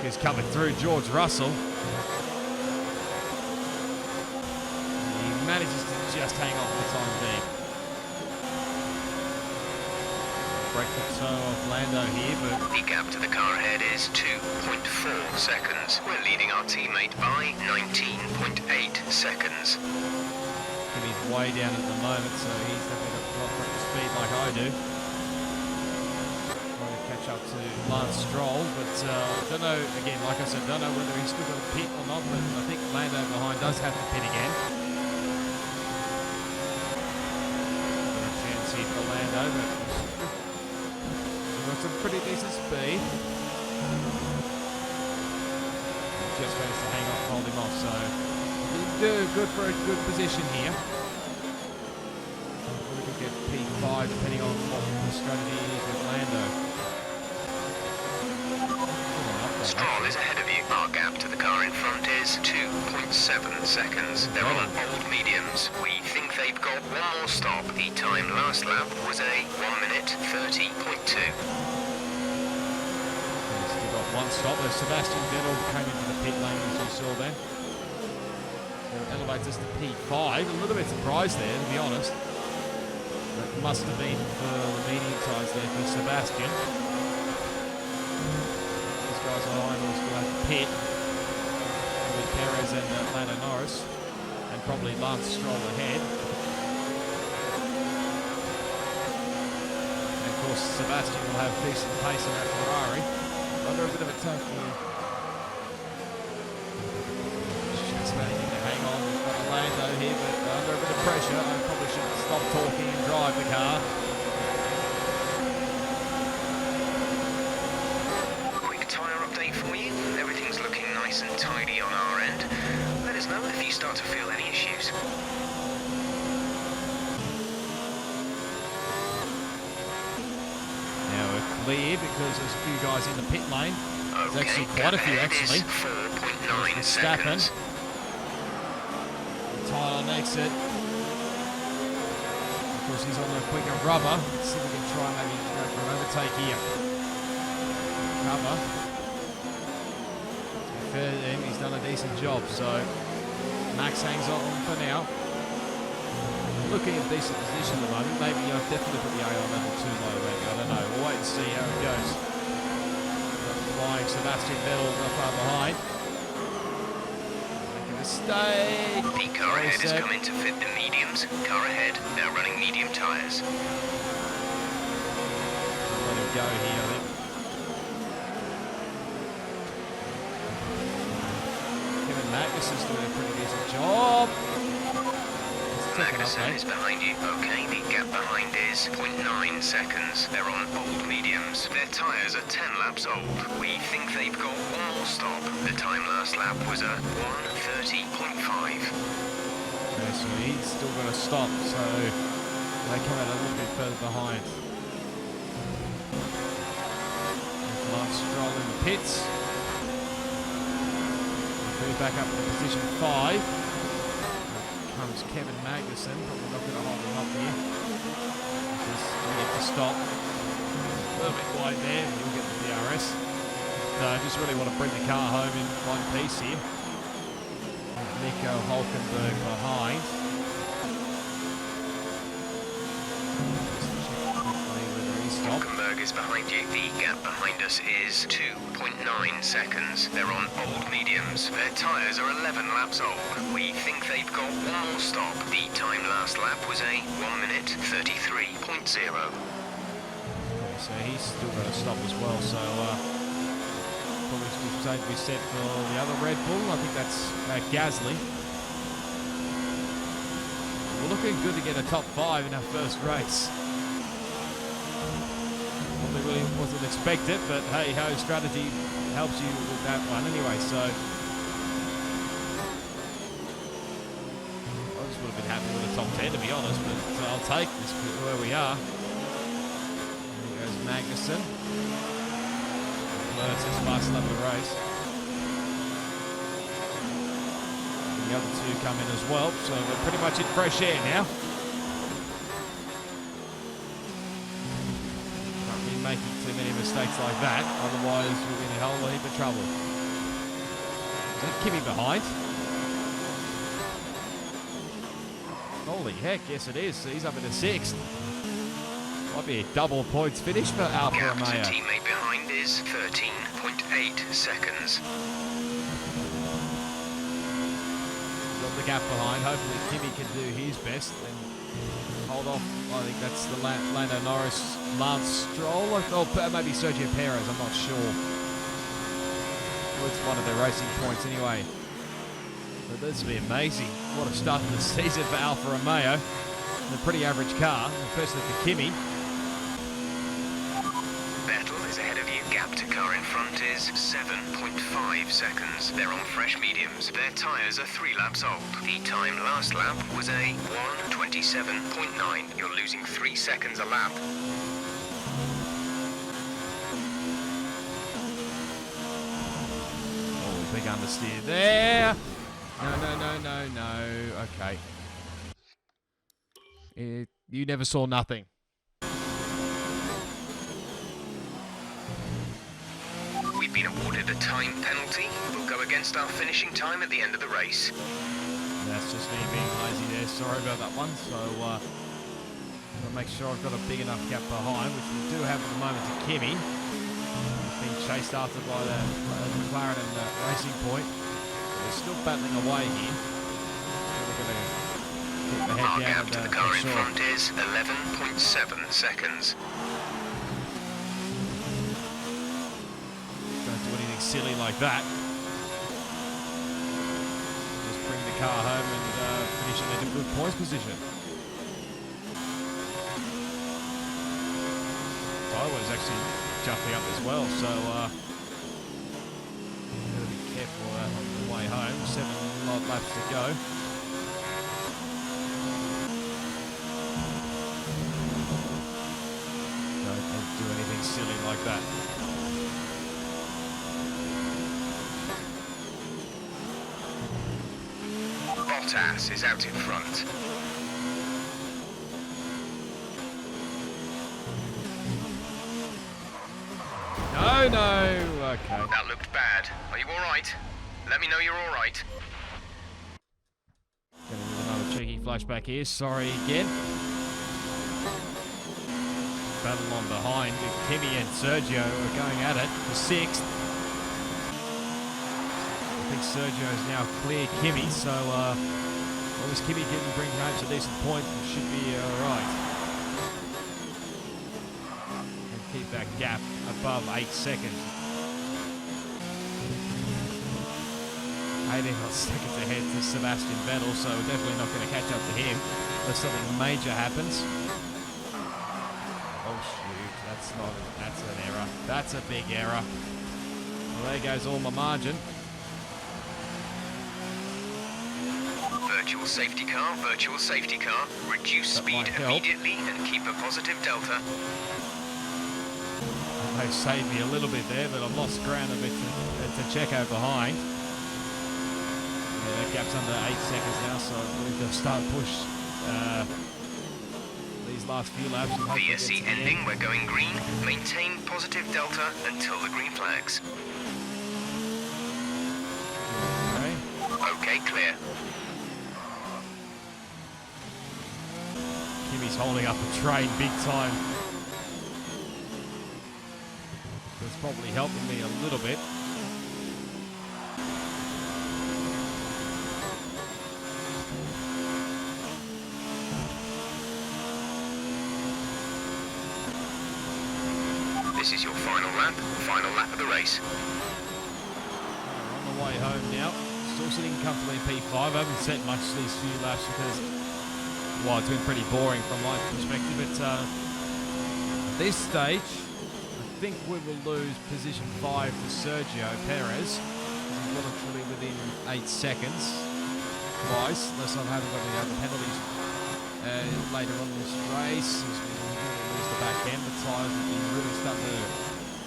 Speaker 1: Is coming through George Russell. He manages to just hang on for the time being. Break the toe off Lando here, but
Speaker 4: the gap to the car ahead is 2.4 seconds. We're leading our teammate by 19.8 seconds.
Speaker 1: He's way down at the moment, so he's definitely got to the speed like I do. Up to Lance Stroll, but don't know, again, like I said, don't know whether he's still got a pit or not, but I think Lando behind does have to pit again. A chance here for Lando, but he's got some pretty decent speed. Just managed to hang off, hold him off, so he'll do good for a good position here. We could get P5 depending on what the strategy is with Lando.
Speaker 4: Stroll is ahead of you. Our gap to the car in front is 2.7 seconds. They're on old mediums. We think they've got one more stop. The time last lap was a 1:30.2.
Speaker 1: Still got one stop. There's Sebastian Vettel came into the pit lane as you saw then. elevates us to P5. A little bit surprised there, to be honest. That must have been for the medium tyres there for Sebastian. These guys behind will still have to pit with Perez and Lando Norris, and probably Lance Stroll ahead. And of course, Sebastian will have decent pace in that Ferrari. Under a bit of a tough here. Just managing to hang on. Got a Lando here, but under a bit of pressure. I probably should stop talking and drive the car.
Speaker 4: Quick tyre update for you. Everything's looking nice and tidy on our end. Let us know if you start to feel any issues.
Speaker 1: Now we're clear because there's a few guys in the pit lane. There's actually quite a few actually.
Speaker 4: 4.9
Speaker 1: Verstappen.
Speaker 4: seconds.
Speaker 1: Tyler on exit. Of course, he's on the quicker rubber. Let's see if we can try and maybe go for an overtake here. Cover. To be fair to him, he's done a decent job. So Max hangs on for now. Looking in decent position at the moment. Maybe I've definitely put the A on level 2 low. Maybe I don't know. We'll wait and see how it goes. Flying Sebastian Vettel not far behind. Mistake.
Speaker 4: The car ahead is coming to fit the mediums. Car ahead, now running medium tyres.
Speaker 1: Let him go here, I think. Kevin Magnussen's doing a pretty decent job.
Speaker 4: Magnussen is behind you. Okay, the gap behind is 0.9 seconds. They're on old mediums. Their tyres are 10 laps old. We think they've got one more stop. The time last lap was a 1:30.5.
Speaker 1: Okay, so he's still got to stop, so they come out a little bit further behind. Lance Stroll in the pits. Move back up to position 5. Comes Kevin Magnussen, probably not going to hold him up here. Just need to stop. A little bit wide there, he'll get the DRS. No, I just really want to bring the car home in one piece here. Nico Hulkenberg behind. Just check quickly whether he stopped.
Speaker 4: Hulkenberg is behind you. The gap behind us is 2.9 seconds. They're on old mediums. Their tyres are 11 laps old. We think they've got one more stop. The time last lap was a 1:33.0.
Speaker 1: Okay, so he's still got to stop as well, so probably the same to be set for the other Red Bull. I think that's Gasly. We're looking good to get a top 5 in our first race. Probably really wasn't expected, but hey ho, strategy helps you with that one anyway, so I just would have been happy with a top 10 to be honest, but I'll take this where we are. There goes Magnussen. Well, that's his fast lap of the race. And the other two come in as well, so we're pretty much in fresh air now. Can't be making too many mistakes like that, otherwise we'll be in a whole heap of trouble. Is that Kimi behind? Holy heck, yes it is. He's up in the 6th. Might be a double points finish for Alfa
Speaker 4: Gap to
Speaker 1: Romeo.
Speaker 4: teammate behind is 13.8 seconds.
Speaker 1: Got the gap behind. Hopefully Kimi can do his best and hold off. I think that's the Lando Norris, Lance Stroll, or maybe Sergio Perez, I'm not sure. It's one of their racing points anyway. But this will be amazing. What a start to the season for Alfa Romeo. And a pretty average car, especially for Kimi.
Speaker 4: Vettel is ahead of you. Gap to car in front is 7.5 seconds. They're on fresh mediums. Their tyres are 3 laps old. The time last lap was a 1:27.9. You're losing 3 seconds a lap.
Speaker 1: Oh, big understeer there. No. Okay. You never saw nothing.
Speaker 4: We've been awarded a time penalty. We'll go against our finishing time at the end of the race.
Speaker 1: That's just me being lazy there. Sorry about that one. So I'll make sure I've got a big enough gap behind, which we do have at the moment to Kimi. He's being chased after by the McLaren and Racing Point. So they're still battling away here. We're going to keep the head
Speaker 4: Our
Speaker 1: down
Speaker 4: gap to the car in front is 11.7 seconds.
Speaker 1: Don't do anything silly like that. Just bring the car home and finish it in a good points position. Taiwan's actually jumping up as well, so gotta be careful on the way home. 7 laps to go. Don't do anything silly like that.
Speaker 4: Bottas is out in front.
Speaker 1: No, okay.
Speaker 4: That looked bad. Are you alright? Let me know you're alright.
Speaker 1: Gonna do another cheeky flashback here, sorry again. Battle on behind, Kimi and Sergio are going at it for 6th. I think Sergio is now clear Kimi, so as long as Kimi didn't bring home some decent points, we should be alright. And keep that gap above 8 seconds. 18 seconds ahead to Sebastian Vettel, so we're definitely not going to catch up to him unless something major happens. Oh shoot, that's an error. That's a big error. Well, there goes all my margin.
Speaker 4: Virtual safety car, virtual safety car. Reduce speed immediately and keep a positive delta.
Speaker 1: They saved me a little bit there, but I've lost ground a bit to Checo behind. Yeah, that gap's under 8 seconds now, so I believe they'll start push these last few laps.
Speaker 4: VSC ending, we're going green. Maintain positive delta until the green flags. Okay, clear.
Speaker 1: Kimi's holding up a train big time. That's probably helping me a little bit.
Speaker 4: This is your final lap of the race.
Speaker 1: We're on the way home now. Still sitting comfortably in P5. I haven't set much these few laps because, well, it's been pretty boring from my perspective. But at this stage, I think we will lose position 5 to Sergio Perez. He's literally within 8 seconds. Twice, unless I haven't got any other penalties later on in this race. As we lose the back end, the tyres have been really starting to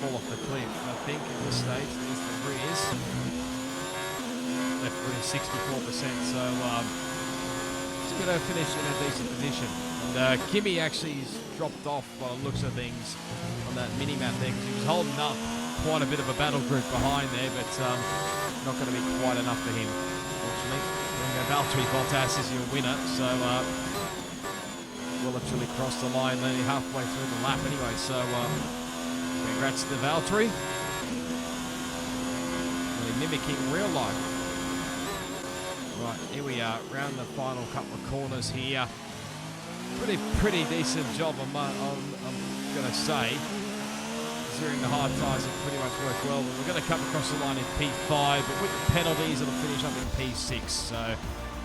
Speaker 1: fall off the cliff. I think at this stage, there's the rears. Left rear 64%, so it's going to finish in a decent position. And Kimi actually dropped off by the looks of things on that mini-map there, because he was holding up quite a bit of a battle group behind there, but not going to be quite enough for him, unfortunately. Valtteri Bottas is your winner, so we'll literally cross the line nearly halfway through the lap anyway, so congrats to Valtteri. Really mimicking real life. Right, here we are, round the final couple of corners here. Pretty decent job, I'm going to say. Considering the hard tyres have pretty much worked well. But we're going to come across the line in P5, but with the penalties, it'll finish up in P6. So,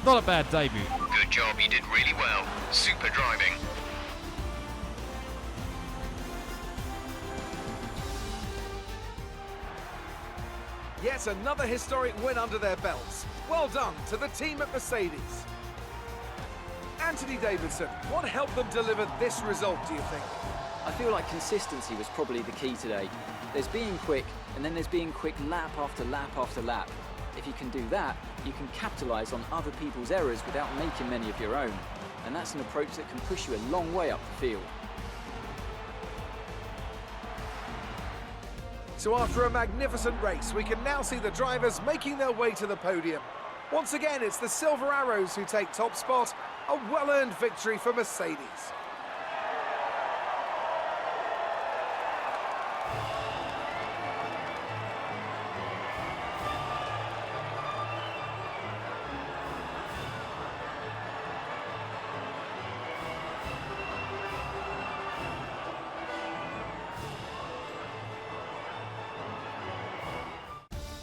Speaker 1: not a bad debut.
Speaker 4: Good job, you did really well. Super driving.
Speaker 2: Yet another historic win under their belts. Well done to the team at Mercedes. Anthony Davidson, what helped them deliver this result, do you think?
Speaker 3: I feel like consistency was probably the key today. There's being quick, and then there's being quick lap after lap after lap. If you can do that, you can capitalise on other people's errors without making many of your own. And that's an approach that can push you a long way up the field.
Speaker 2: So after a magnificent race, we can now see the drivers making their way to the podium. Once again, it's the Silver Arrows who take top spot, a well-earned victory for Mercedes.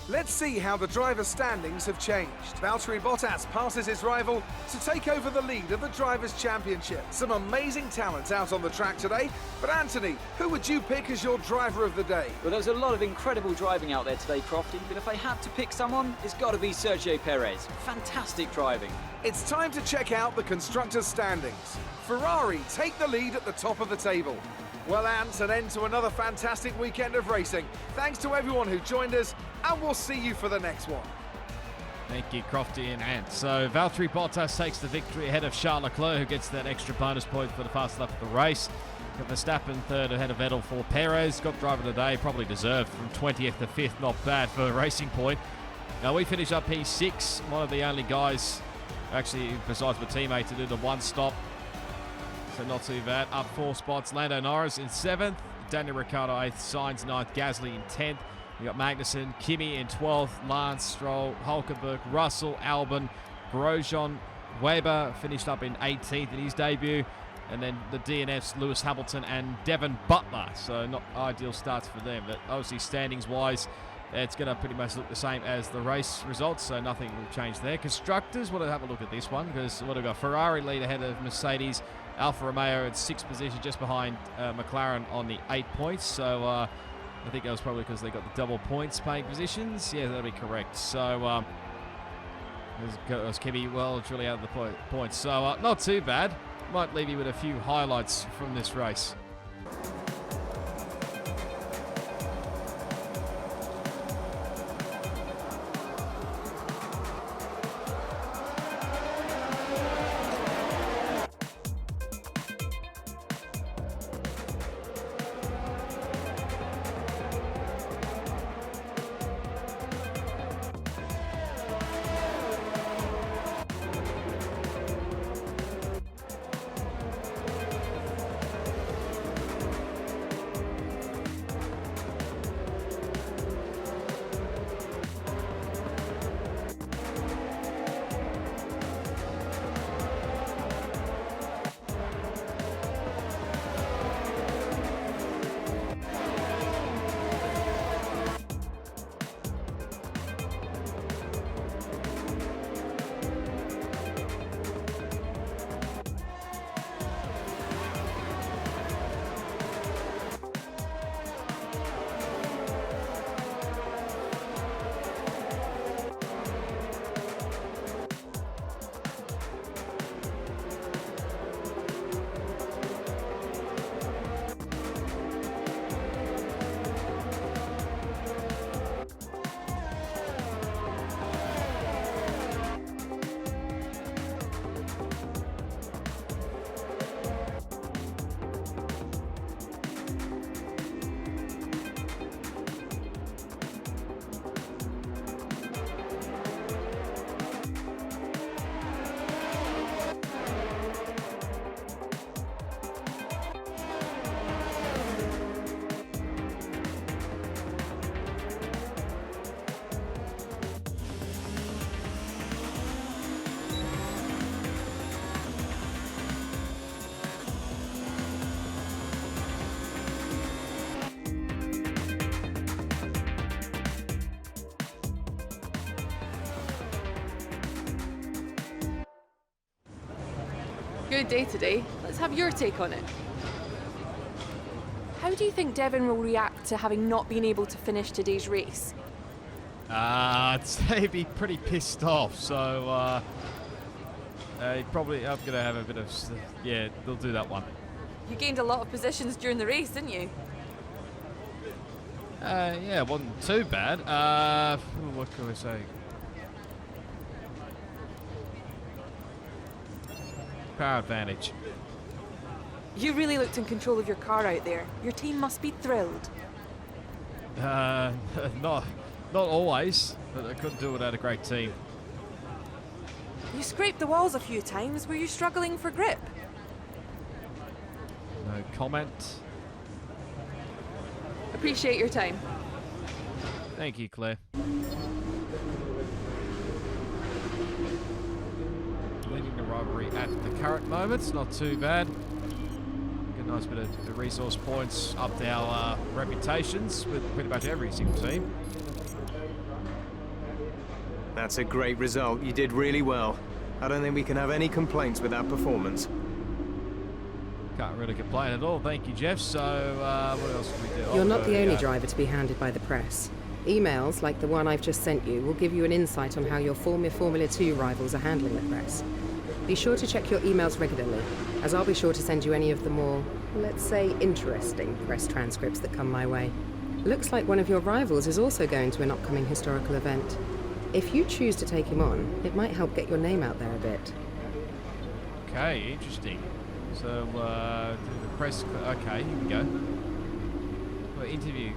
Speaker 2: Let's see how the driver's standings have changed. Valtteri Bottas passes his rival to take over the lead of the Drivers' Championship. Some amazing talent out on the track today, but Anthony, who would you pick as your driver of the day?
Speaker 3: Well, there's a lot of incredible driving out there today, Crofty, but if I had to pick someone, it's got to be Sergio Perez. Fantastic driving.
Speaker 2: It's time to check out the constructors' standings. Ferrari take the lead at the top of the table. Well, Ant, an end to another fantastic weekend of racing. Thanks to everyone who joined us, and we'll see you for the next one.
Speaker 1: Thank you, Crofty and Ant. So Valtteri Bottas takes the victory ahead of Charles Leclerc, who gets that extra bonus point for the fast lap of the race. Got Verstappen third ahead of Vettel for Perez. Got driver today, probably deserved, from 20th to 5th, not bad for a Racing Point. Now we finish up P6, one of the only guys, actually besides my teammate, to do the one stop. So not too bad. Up 4 spots, Lando Norris in 7th, Daniel Ricciardo 8th, Sainz 9th, Gasly in 10th. We got Magnussen, Kimi in 12th, Lance Stroll, Hulkenberg, Russell, Albon, Grosjean, Weber finished up in 18th in his debut. And then the DNFs, Lewis Hamilton and Devon Butler. So not ideal starts for them. But obviously standings-wise, it's going to pretty much look the same as the race results. So nothing will change there. Constructors, we'll have a look at this one. Because what have we got? Ferrari lead ahead of Mercedes. Alfa Romeo at 6th position, just behind McLaren on the 8 points. So I think that was probably because they got the double points paying positions. Yeah, that'll be correct. So was Kimi well and truly out of the points. So not too bad. Might leave you with a few highlights from this race.
Speaker 5: Good day today. Let's have your take on it. How do you think Devon will react to having not been able to finish today's race?
Speaker 1: I'd say he'd be pretty pissed off. So he probably, I'm going to have a bit of, yeah, they'll do that one.
Speaker 5: You gained a lot of positions during the race, didn't you?
Speaker 1: Yeah, it wasn't too bad. What can we say? Power advantage.
Speaker 5: You really looked in control of your car out there. Your team must be thrilled.
Speaker 1: Not always, but I couldn't do it without a great team.
Speaker 5: You scraped the walls a few times. Were you struggling for grip?
Speaker 1: No comment.
Speaker 5: Appreciate your time.
Speaker 1: Thank you, Claire. Leading the rivalry at the current moment. It's not too bad. Get a nice bit of the resource points, upped our reputations with pretty much every single team.
Speaker 6: That's a great result. You did really well. I don't think we can have any complaints with that performance.
Speaker 1: Can't really complain at all. Thank you, Jeff. So, what else can we do?
Speaker 7: You're not the only driver to be hounded by the press. Emails, like the one I've just sent you, will give you an insight on how your former Formula 2 rivals are handling the press. Be sure to check your emails regularly, as I'll be sure to send you any of the more, let's say, interesting press transcripts that come my way. Looks like one of your rivals is also going to an upcoming historical event. If you choose to take him on, it might help get your name out there a bit.
Speaker 1: Okay, interesting. So, the press... Okay, here we go. Well, interview.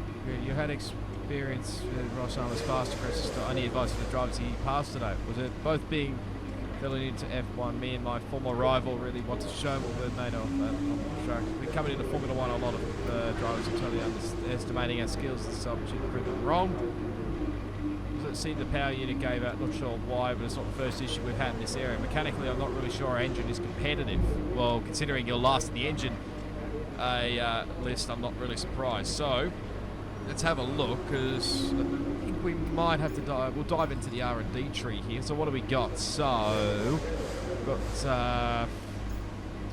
Speaker 1: You had experience with Ross Armour's faster crashes. Any advice for the drivers he passed today? Was it both being filling into F1? Me and my former rival really want to show what we're made of on the track. We're coming into Formula 1, a lot of drivers are totally underestimating our skills. This opportunity to prove them wrong. It seemed the power unit gave out, not sure why, but it's not the first issue we've had in this area. Mechanically, I'm not really sure our engine is competitive. Well, considering you're last in the engine list, I'm not really surprised. So, let's have a look, because I think we might have to dive. We'll dive into the R&D tree here. So, what do we got? So, we've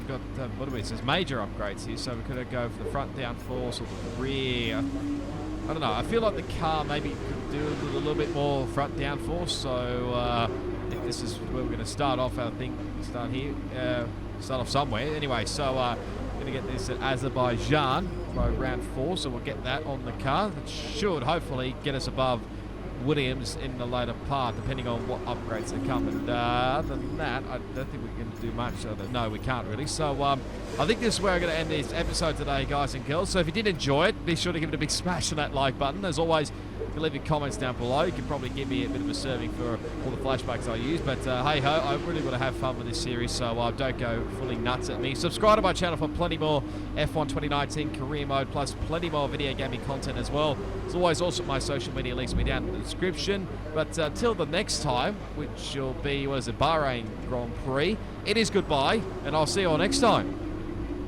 Speaker 1: got what do we? It says major upgrades here. So, we could go for the front downforce or the rear. I don't know. I feel like the car maybe could do a little bit more front downforce. So I think this is where we're going to start off. I think start here, start off somewhere. Anyway, so going to get this at Azerbaijan by round 4. So we'll get that on the car. That should hopefully get us above Williams in the later part, depending on what upgrades that come. And other than that, I don't think we can do much. No, we can't really. So I think this is where I'm going to end this episode today, guys and girls. So if you did enjoy it, be sure to give it a big smash on that like button. As always, you can leave your comments down below. You can probably give me a bit of a serving for all the flashbacks I use. But hey-ho, I really want to have fun with this series, so don't go fully nuts at me. Subscribe to my channel for plenty more F1 2019 career mode, plus plenty more video gaming content as well. As always, also my social media links will be down in the description. But till the next time, which will be, Bahrain Grand Prix, it is goodbye, and I'll see you all next time.